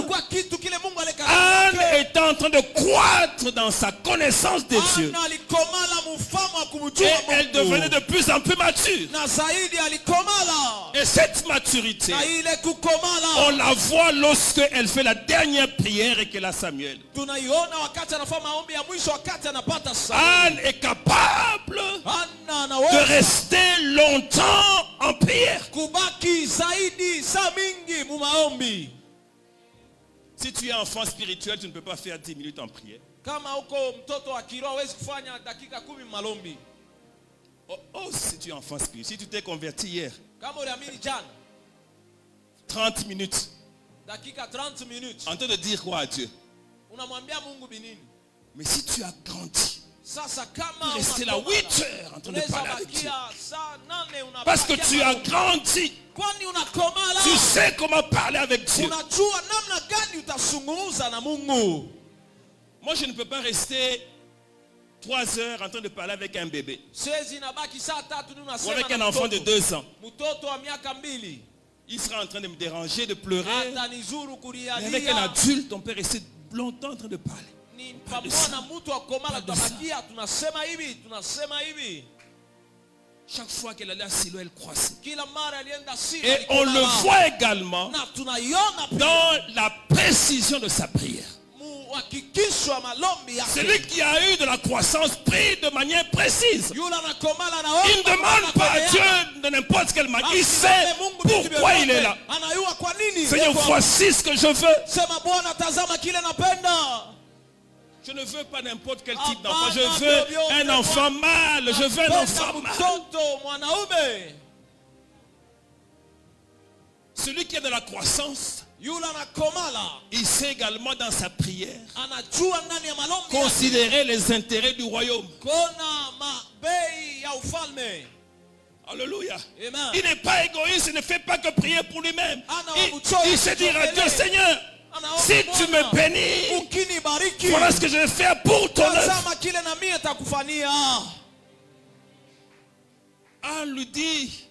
Anne était en train de croître dans sa connaissance de Dieu. Et elle devenait de plus en plus mature. Et cette maturité, on la voit lorsque elle fait la dernière prière et qu'elle a Samuel. Anne est capable de rester longtemps en prière. Si tu es enfant spirituel, tu ne peux pas faire 10 minutes en prière. Oh, si tu es enfant spirituel, si tu t'es converti hier, 30 minutes. En train de dire quoi à Dieu? Mais si tu as grandi, tu es resté là 8 heures en train de parler avec Dieu. Parce que tu as grandi. Tu sais comment parler avec Dieu. Moi, je ne peux pas rester 3 heures en train de parler avec un bébé. Ou avec un enfant de 2 ans. Il sera en train de me déranger, de pleurer. Mais avec un adulte, on peut rester longtemps en train de parler. Chaque fois qu'elle allait à Silo, elle croissait. Et on le voit également dans la précision de sa prière. Celui qui a eu de la croissance prie de manière précise. Il ne demande pas à Dieu de n'importe quelle manière. Il sait pourquoi il est là. Seigneur, voici ce que je veux. Je ne veux pas n'importe quel type d'enfant. Je veux un enfant mâle. Je veux un enfant mâle. Celui qui a de la croissance, il sait également dans sa prière considérer les intérêts du royaume. Alléluia. Il n'est pas égoïste, il ne fait pas que prier pour lui-même. Il se dit à Dieu, Seigneur, si tu me bénis, voilà ce que je vais faire pour ton œuvre. Anne lui dit,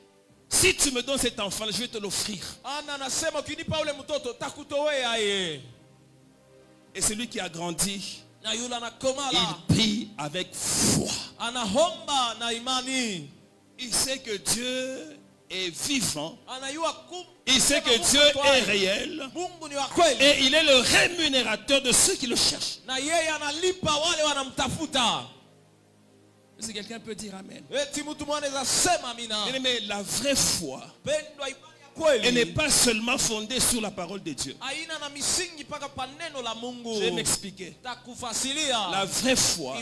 si tu me donnes cet enfant, je vais te l'offrir. Et celui qui a grandi Il prie avec foi. Il sait que Dieu est vivant. Il sait que Dieu est réel. Et il est le rémunérateur de ceux qui le cherchent. Si quelqu'un peut dire Amen. Mais la vraie foi, elle n'est pas seulement fondée sur la parole de Dieu. Je vais m'expliquer. La vraie foi,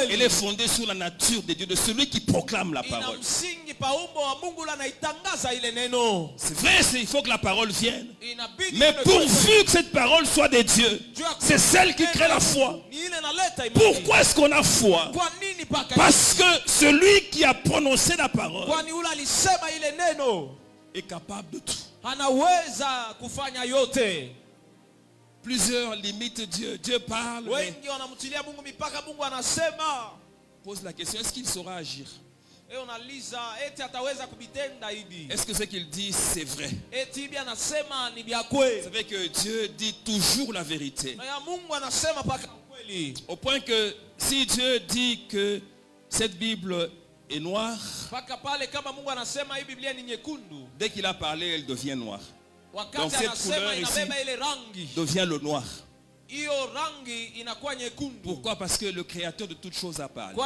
elle est fondée sur la nature de Dieu, de celui qui proclame la parole. C'est vrai, il faut que la parole vienne. Mais pourvu que cette parole soit de Dieu, c'est celle qui crée la foi. Pourquoi est-ce qu'on a foi? Parce que celui qui a prononcé la parole est capable de tout. Plusieurs limitent Dieu. Dieu parle. Pose la question, est-ce qu'il saura agir? Est-ce que ce qu'il dit c'est vrai? Vous savez que Dieu dit toujours la vérité. Au point que si Dieu dit que cette Bible est noire, dès qu'il a parlé, elle devient noire. Donc cette couleur ici devient le noir. Pourquoi? Parce que le créateur de toutes choses a parlé.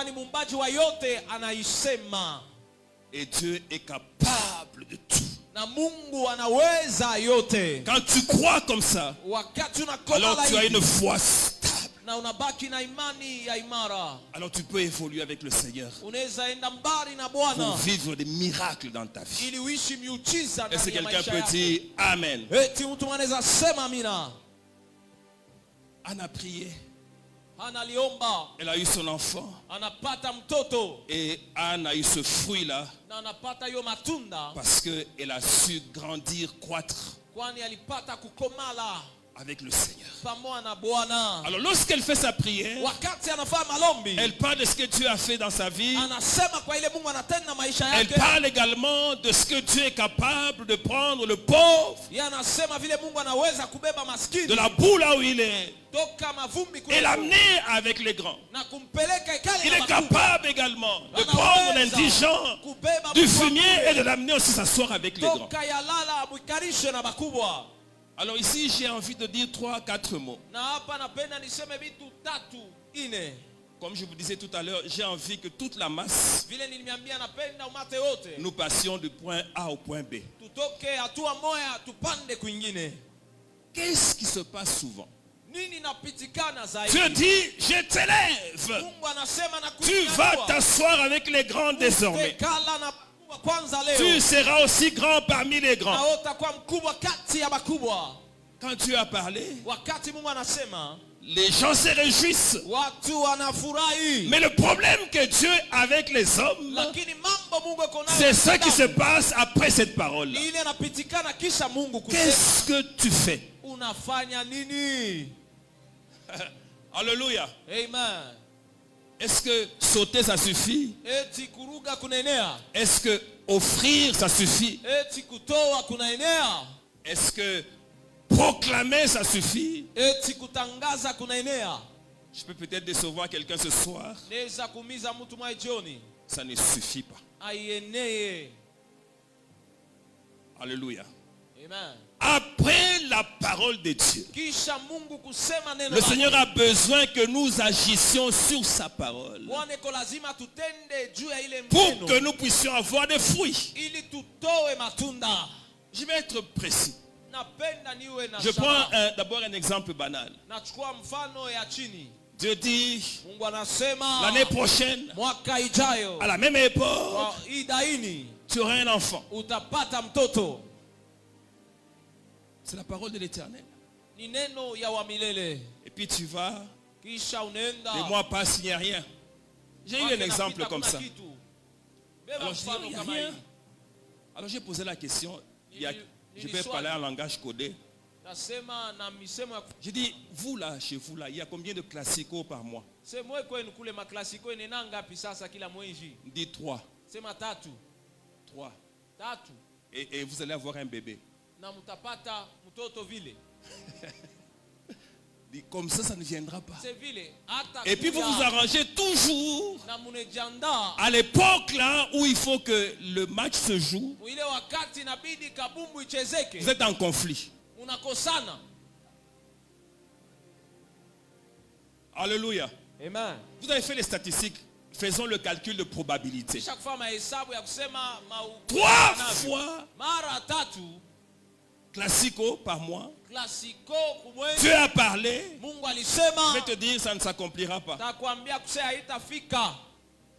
Et Dieu est capable de tout. Quand tu crois comme ça, alors tu as une foi stable. Alors tu peux évoluer avec le Seigneur pour vivre des miracles dans ta vie. Est-ce que quelqu'un peut dire Amen? Anne a prié. Elle a eu son enfant. Et Anne a eu ce fruit-là parce qu'elle a su grandir, croître avec le Seigneur. Alors lorsqu'elle fait sa prière, elle parle de ce que Dieu a fait dans sa vie. Elle parle également de ce que Dieu est capable de prendre le pauvre de la boue là où il est et l'amener avec les grands. Il est capable également de prendre l'indigent du fumier et de l'amener aussi s'asseoir avec les grands. Alors ici, j'ai envie de dire 3-4 mots. Comme je vous disais tout à l'heure, j'ai envie que toute la masse, nous passions du point A au point B. Qu'est-ce qui se passe souvent? Dieu dit, je t'élève. Tu vas t'asseoir avec les grands désormais. Tu seras aussi grand parmi les grands. Quand Dieu a parlé, les gens se réjouissent. Mais le problème que Dieu a avec les hommes, c'est ce qui se passe après cette parole. Qu'est-ce que tu fais? Alléluia. Amen. Est-ce que sauter ça suffit? Est-ce que offrir ça suffit? Est-ce que proclamer ça suffit? Je peux peut-être décevoir quelqu'un ce soir. Ça ne suffit pas. Alléluia. Amen. Après la parole de Dieu, le Seigneur a besoin que nous agissions sur sa parole pour que nous puissions avoir des fruits. Je vais être précis. Je prends d'abord un exemple banal. Dieu dit, l'année prochaine, à la même époque, tu auras un enfant. C'est la parole de l'Éternel. Et puis tu vas, les mois passent, il n'y a rien. J'ai eu un exemple comme ça. Alors je dis, il n'y a rien. Alors j'ai posé la question, je vais parler en langage codé. J'ai dit, vous là, chez vous là, il y a combien de classicos par mois? Il dit 3. 3. Et vous allez avoir un bébé. Comme ça ne viendra pas. Et puis vous vous arrangez toujours à l'époque là où il faut que le match se joue. Vous êtes en conflit. Alléluia. Amen. Vous avez fait les statistiques. Faisons le calcul de probabilité. 3 fois classico par mois. Dieu a parlé. Je vais te dire, ça ne s'accomplira pas.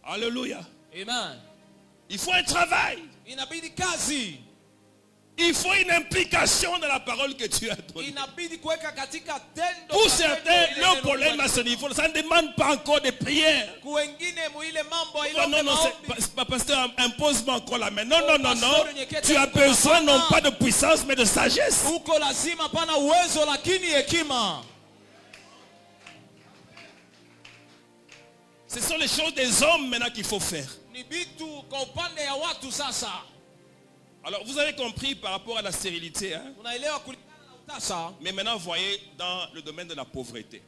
Alléluia. Amen. Il faut un travail. Il faut une implication dans la parole que tu as donnée. Pour certains, le problème à ce niveau, ça ne demande pas encore de prière. Non, pasteur, impose-moi encore la main. Non. Tu as besoin non pas de puissance, mais de sagesse. Ce sont les choses des hommes maintenant qu'il faut faire. Alors, vous avez compris par rapport à la stérilité. Hein? Mais maintenant, voyez dans le domaine de la pauvreté.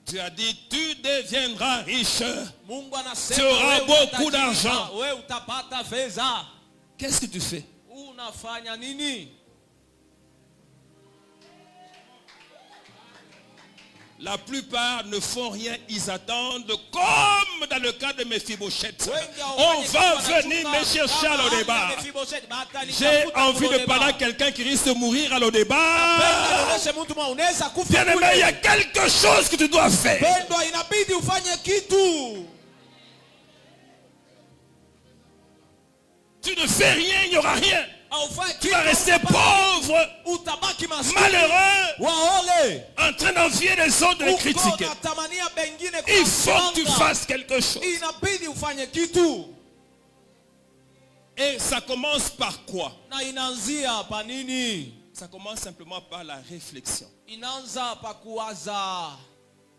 Tu as dit, tu deviendras riche. Tu auras beaucoup d'argent. Qu'est-ce que tu fais? La plupart ne font rien, ils attendent comme dans le cas de Mephibosheth. On va venir me chercher à l'Odébar. J'ai envie de parler à quelqu'un qui risque de mourir à l'Odébar. Bien-aimé, il y a quelque chose que tu dois faire. Tu ne fais rien, il n'y aura rien. Tu vas rester pauvre, malheureux, en train d'envier les autres, de les critiquer. Il faut que tu fasses quelque chose. Et ça commence par quoi? Ça commence simplement par la réflexion.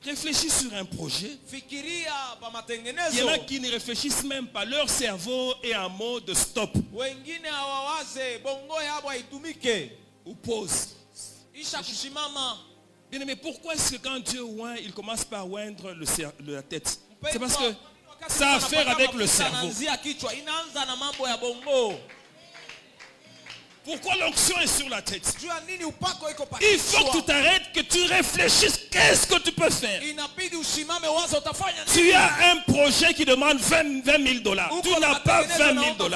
Réfléchis sur un projet. Il y en a qui ne réfléchissent même pas. Leur cerveau est en mode stop. Ou pause. Bien, mais pourquoi est-ce que quand Dieu oint, il commence par oindre la tête? C'est parce que ça a à faire avec le cerveau. Pourquoi l'onction est sur la tête? Il faut que tu t'arrêtes, que tu réfléchisses. Qu'est-ce que tu peux faire? Tu as un projet qui demande 20 000 $. Tu n'as pas 20 000 $.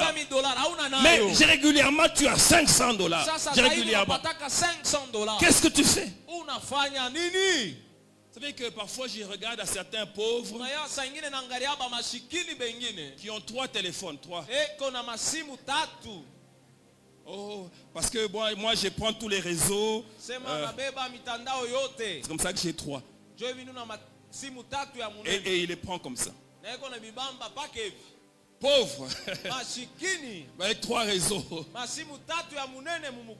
Mais régulièrement, tu as 500 $. Régulièrement. Qu'est-ce que tu fais? Vous savez que parfois je regarde à certains pauvres qui ont 3 téléphones. 3. Oh, parce que moi je prends tous les réseaux. C'est comme ça que j'ai 3. Et il les prend comme ça. Pauvre. Avec 3 réseaux.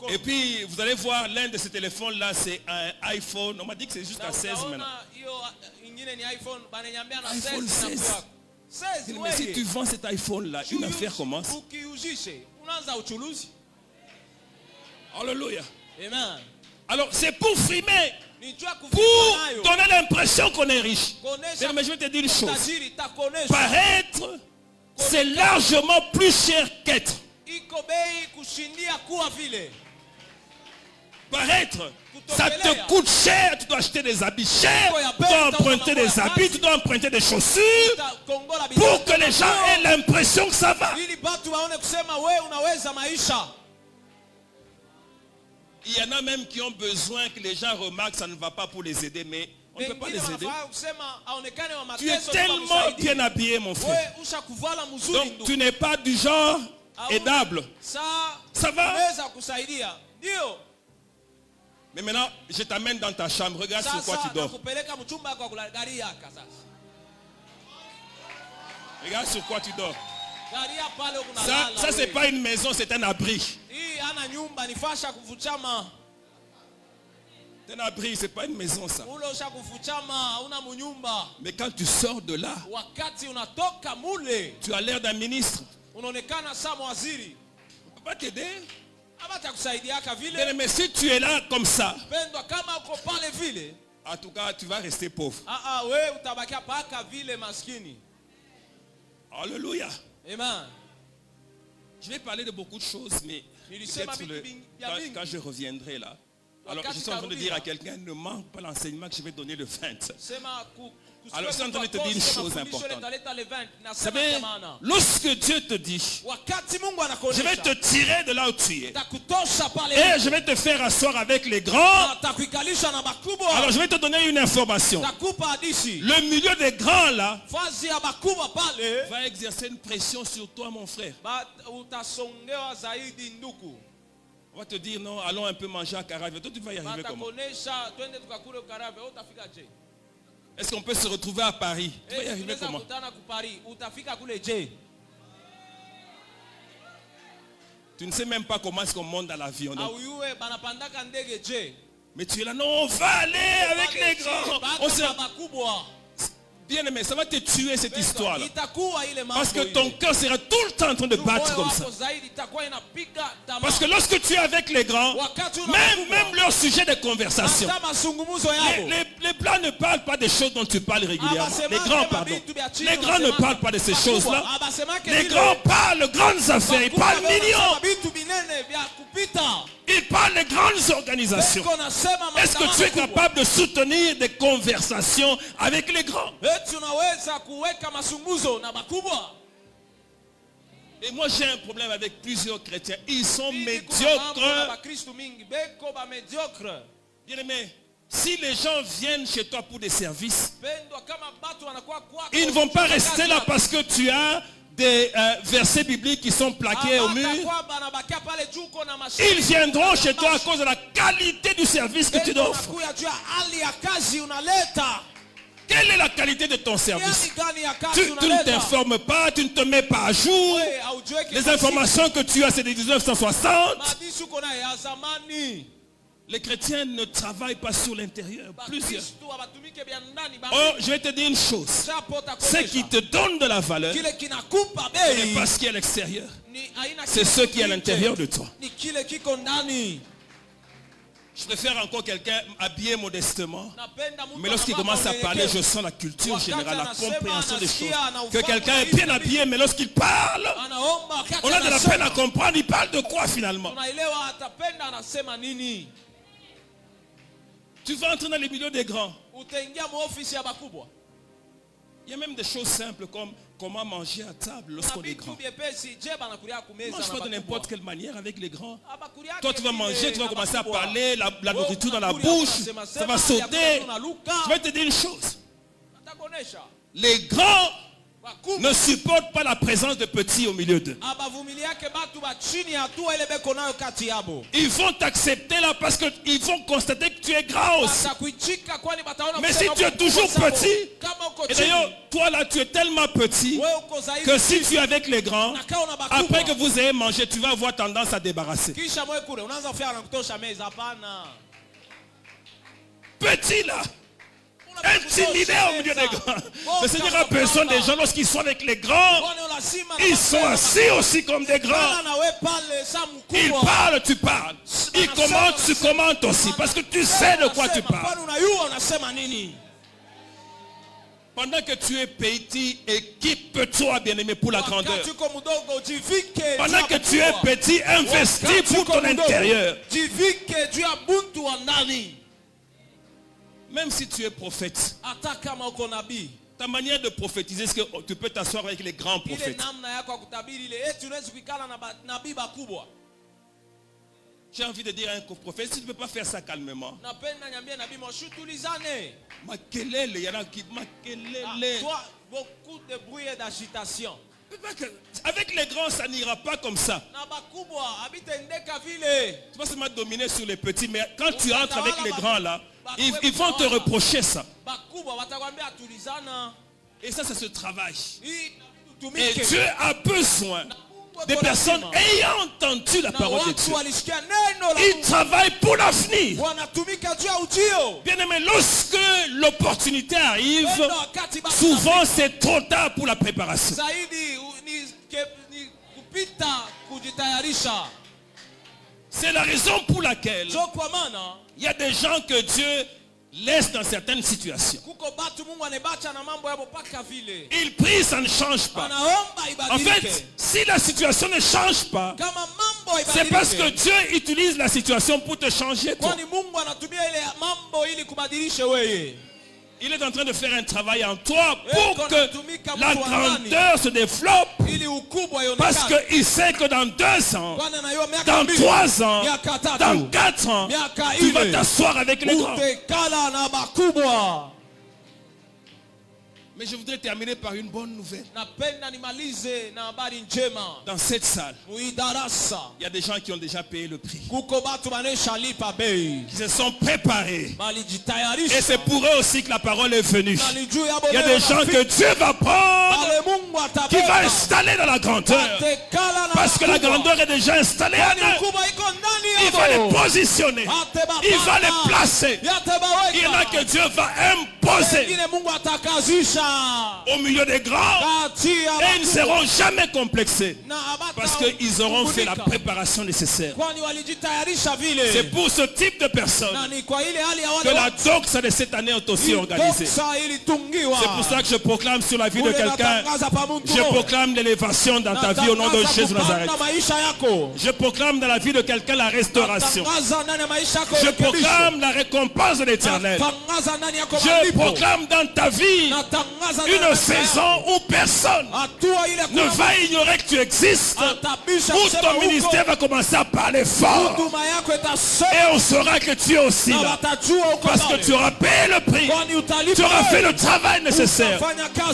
Et puis vous allez voir, l'un de ces téléphones là, c'est un iPhone. On m'a dit que c'est jusqu'à 16 maintenant. iPhone 16. Mais si tu vends cet iPhone là, une affaire commence. Alléluia. Amen. Alors c'est pour frimer, pour donner l'impression qu'on est riche. Mais je vais te dire une chose. Paraître, c'est largement plus cher qu'être. Paraître, ça te coûte cher. Tu dois acheter des habits chers, tu dois emprunter des habits, tu dois emprunter des chaussures pour que les gens aient l'impression que ça va. Il y en a même qui ont besoin que les gens remarquent que ça ne va pas pour les aider, mais on ne peut pas les aider. Tu es tellement bien habillé, mon frère. Donc tu n'es pas du genre aidable. Ça va? Mais maintenant, je t'amène dans ta chambre. Regarde sur quoi tu dors. Regarde sur quoi tu dors. Ça c'est pas une maison, c'est un abri. C'est un abri, c'est pas une maison ça. Mais quand tu sors de là, tu as l'air d'un ministre. On ne peut pas t'aider. Mais si tu es là comme ça, en tout cas, tu vas rester pauvre. Alléluia. Amen. Je vais parler de beaucoup de choses, mais quand je reviendrai là. Alors, je suis en train de dire à quelqu'un, ne manque pas l'enseignement que je vais donner le 20. Alors, je suis en train de te dire une chose importante. Vous savez, lorsque Dieu te dit, je vais te tirer de là où tu es, et je vais te faire asseoir avec les grands, alors je vais te donner une information. Le milieu des grands là va exercer une pression sur toi, mon frère. On va te dire, non, allons un peu manger à Carave. Toi, tu vas y arriver comment? Est-ce qu'on peut se retrouver à Paris? Tu vas y arriver comment? Tu ne sais même pas comment est-ce qu'on monte dans l'avion. Mais tu es là, non, on va aller avec les grands. Bien aimé, ça va te tuer cette histoire-là. Parce que ton cœur sera tout le temps en train de battre comme ça. Parce que lorsque tu es avec les grands, même leur sujet de conversation, les blancs ne parlent pas des choses dont tu parles régulièrement. Les grands, pardon. Les grands ne parlent pas de ces choses-là. Les grands parlent de grandes affaires. Ils parlent millions. Ils parlent de grandes organisations. Est-ce que tu es capable de soutenir des conversations avec les grands? Et moi j'ai un problème avec plusieurs chrétiens. Ils sont médiocres. Bien aimé, si les gens viennent chez toi pour des services, ils ne vont pas rester là parce que tu as des versets bibliques qui sont plaqués au mur. Ils viendront chez toi à cause de la qualité du service que tu offres. Quelle est la qualité de ton service? Tu ne t'informes pas, tu ne te mets pas à jour. Les informations que tu as, c'est des 1960. Les chrétiens ne travaillent pas sur l'intérieur. Plusieurs. Oh, je vais te dire une chose. Ce qui te donne de la valeur, ce n'est pas ce qui est à l'extérieur. C'est ce qui est à l'intérieur de toi. Je préfère encore quelqu'un habillé modestement. Mais lorsqu'il commence à parler, je sens la culture générale, la compréhension des choses. Que quelqu'un est bien habillé, mais lorsqu'il parle, on a de la peine à comprendre. Il parle de quoi finalement? Tu vas entrer dans les milieux des grands. Il y a même des choses simples comme comment manger à table lorsqu'on est grand. Mange pas de n'importe quelle manière avec les grands. Toi tu vas manger, tu vas commencer à parler, la nourriture dans la bouche, ça va sauter. Je vais te dire une chose. Les grands ne supportent pas la présence de petits au milieu d'eux. Ils vont t'accepter là parce qu'ils vont constater que tu es grand aussi. Mais si tu es toujours petit, et d'ailleurs toi là tu es tellement petit que si tu es avec les grands, après que vous ayez mangé, tu vas avoir tendance à débarrasser. Petit là, intimidé au milieu des grands. Le Seigneur a besoin des gens lorsqu'ils sont avec les grands. Ils sont assis aussi comme des grands. Ils parlent, tu parles. Ils commentent, tu commentes aussi. Parce que tu sais de quoi tu parles. Pendant que tu es petit, équipe-toi, bien-aimé, pour la grandeur. Pendant que tu es petit, investis pour ton intérieur. Même si tu es prophète, ta manière de prophétiser, c'est que tu peux t'asseoir avec les grands prophètes. J'ai envie de dire à un prophète, si tu ne peux pas faire ça calmement. Makelele, il y en a qui makelele. Beaucoup de bruit et d'agitation. Avec les grands, ça n'ira pas comme ça. Tu vas seulement dominer sur les petits, mais quand tu entres avec les grands là, ils vont te reprocher ça. Et ça se travaille. Et Dieu a besoin des personnes ayant entendu la parole de Dieu. Ils travaillent pour l'avenir. Bien aimé, lorsque l'opportunité arrive, souvent c'est trop tard pour la préparation. C'est la raison pour laquelle il y a des gens que Dieu laisse dans certaines situations. Il prie, ça ne change pas. En fait, si la situation ne change pas, c'est parce que Dieu utilise la situation pour te changer toi. Il est en train de faire un travail en toi pour que la grandeur se développe. Parce qu'il sait que dans 2 ans, dans 3 ans, dans 4 ans, tu vas t'asseoir avec les grands. Mais je voudrais terminer par une bonne nouvelle. Dans cette salle, il y a des gens qui ont déjà payé le prix. Qui se sont préparés. Et c'est pour eux aussi que la parole est venue. Il y a des gens que Dieu va prendre, qui va installer dans la grandeur. Parce que la grandeur est déjà installée en eux. Il va les positionner. Il va les placer. Il y en a que Dieu va imposer au milieu des grands, et ils ne seront jamais complexés parce qu'ils auront fait la préparation nécessaire. C'est pour ce type de personnes que la doxa de cette année est aussi organisée. C'est pour ça que je proclame sur la vie de quelqu'un, je proclame l'élévation dans ta vie au nom de Jésus Nazareth. Je proclame dans la vie de quelqu'un la restauration. Je proclame la récompense de l'Éternel. Je proclame dans ta vie une saison où personne ne va ignorer que tu existes, où ton ministère va commencer à parler fort, et on saura que tu es aussi là, parce que tu auras payé le prix, tu auras fait le travail nécessaire.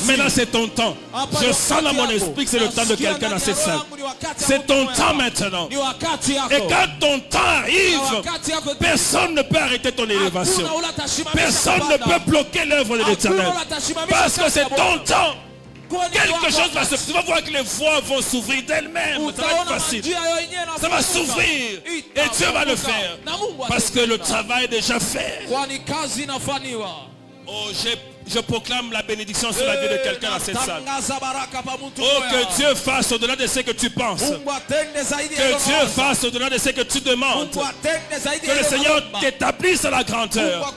Maintenant c'est ton temps. Je sens dans mon esprit que c'est le temps de quelqu'un dans cette salle. C'est ton temps maintenant. Et quand ton temps arrive, personne ne peut arrêter ton élévation. Personne ne peut bloquer l'œuvre de l'Éternel. Parce que c'est ton temps. Quelque chose va se faire. Tu vas voir que les voies vont s'ouvrir d'elles-mêmes. Ça va être facile. Ça va s'ouvrir. Et Dieu va le faire. Parce que le travail est déjà fait. Oh, je proclame la bénédiction sur la vie de quelqu'un dans cette salle. Oh, que Dieu fasse au-delà de ce que tu penses. Que Dieu fasse au-delà de ce que tu demandes. Que le Seigneur t'établisse à la grandeur.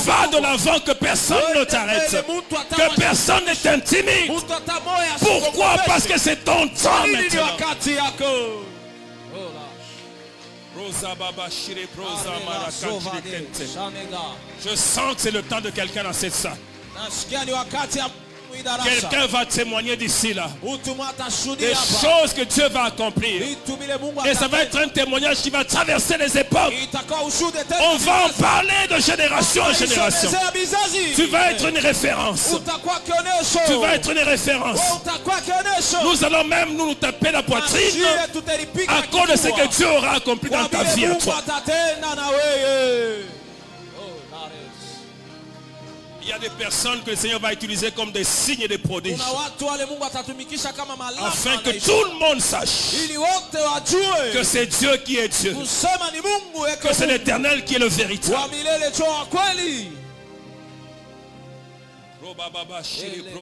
Va de l'avant, que personne ne t'arrête. Que personne ne t'intimide. Pourquoi? Parce que c'est ton temps maintenant. Je sens que c'est le temps de quelqu'un dans cette salle. Quelqu'un va témoigner d'ici là des choses que Dieu va accomplir. Et ça va être un témoignage qui va traverser les époques. On va en parler de génération en génération. Tu vas être une référence. Tu vas être une référence. Nous allons même nous taper la poitrine à cause de ce que Dieu aura accompli dans ta vie à toi. Il y a des personnes que le Seigneur va utiliser comme des signes et des prodiges, afin que tout le monde sache que c'est Dieu qui est Dieu, que c'est l'Éternel qui est le véritable.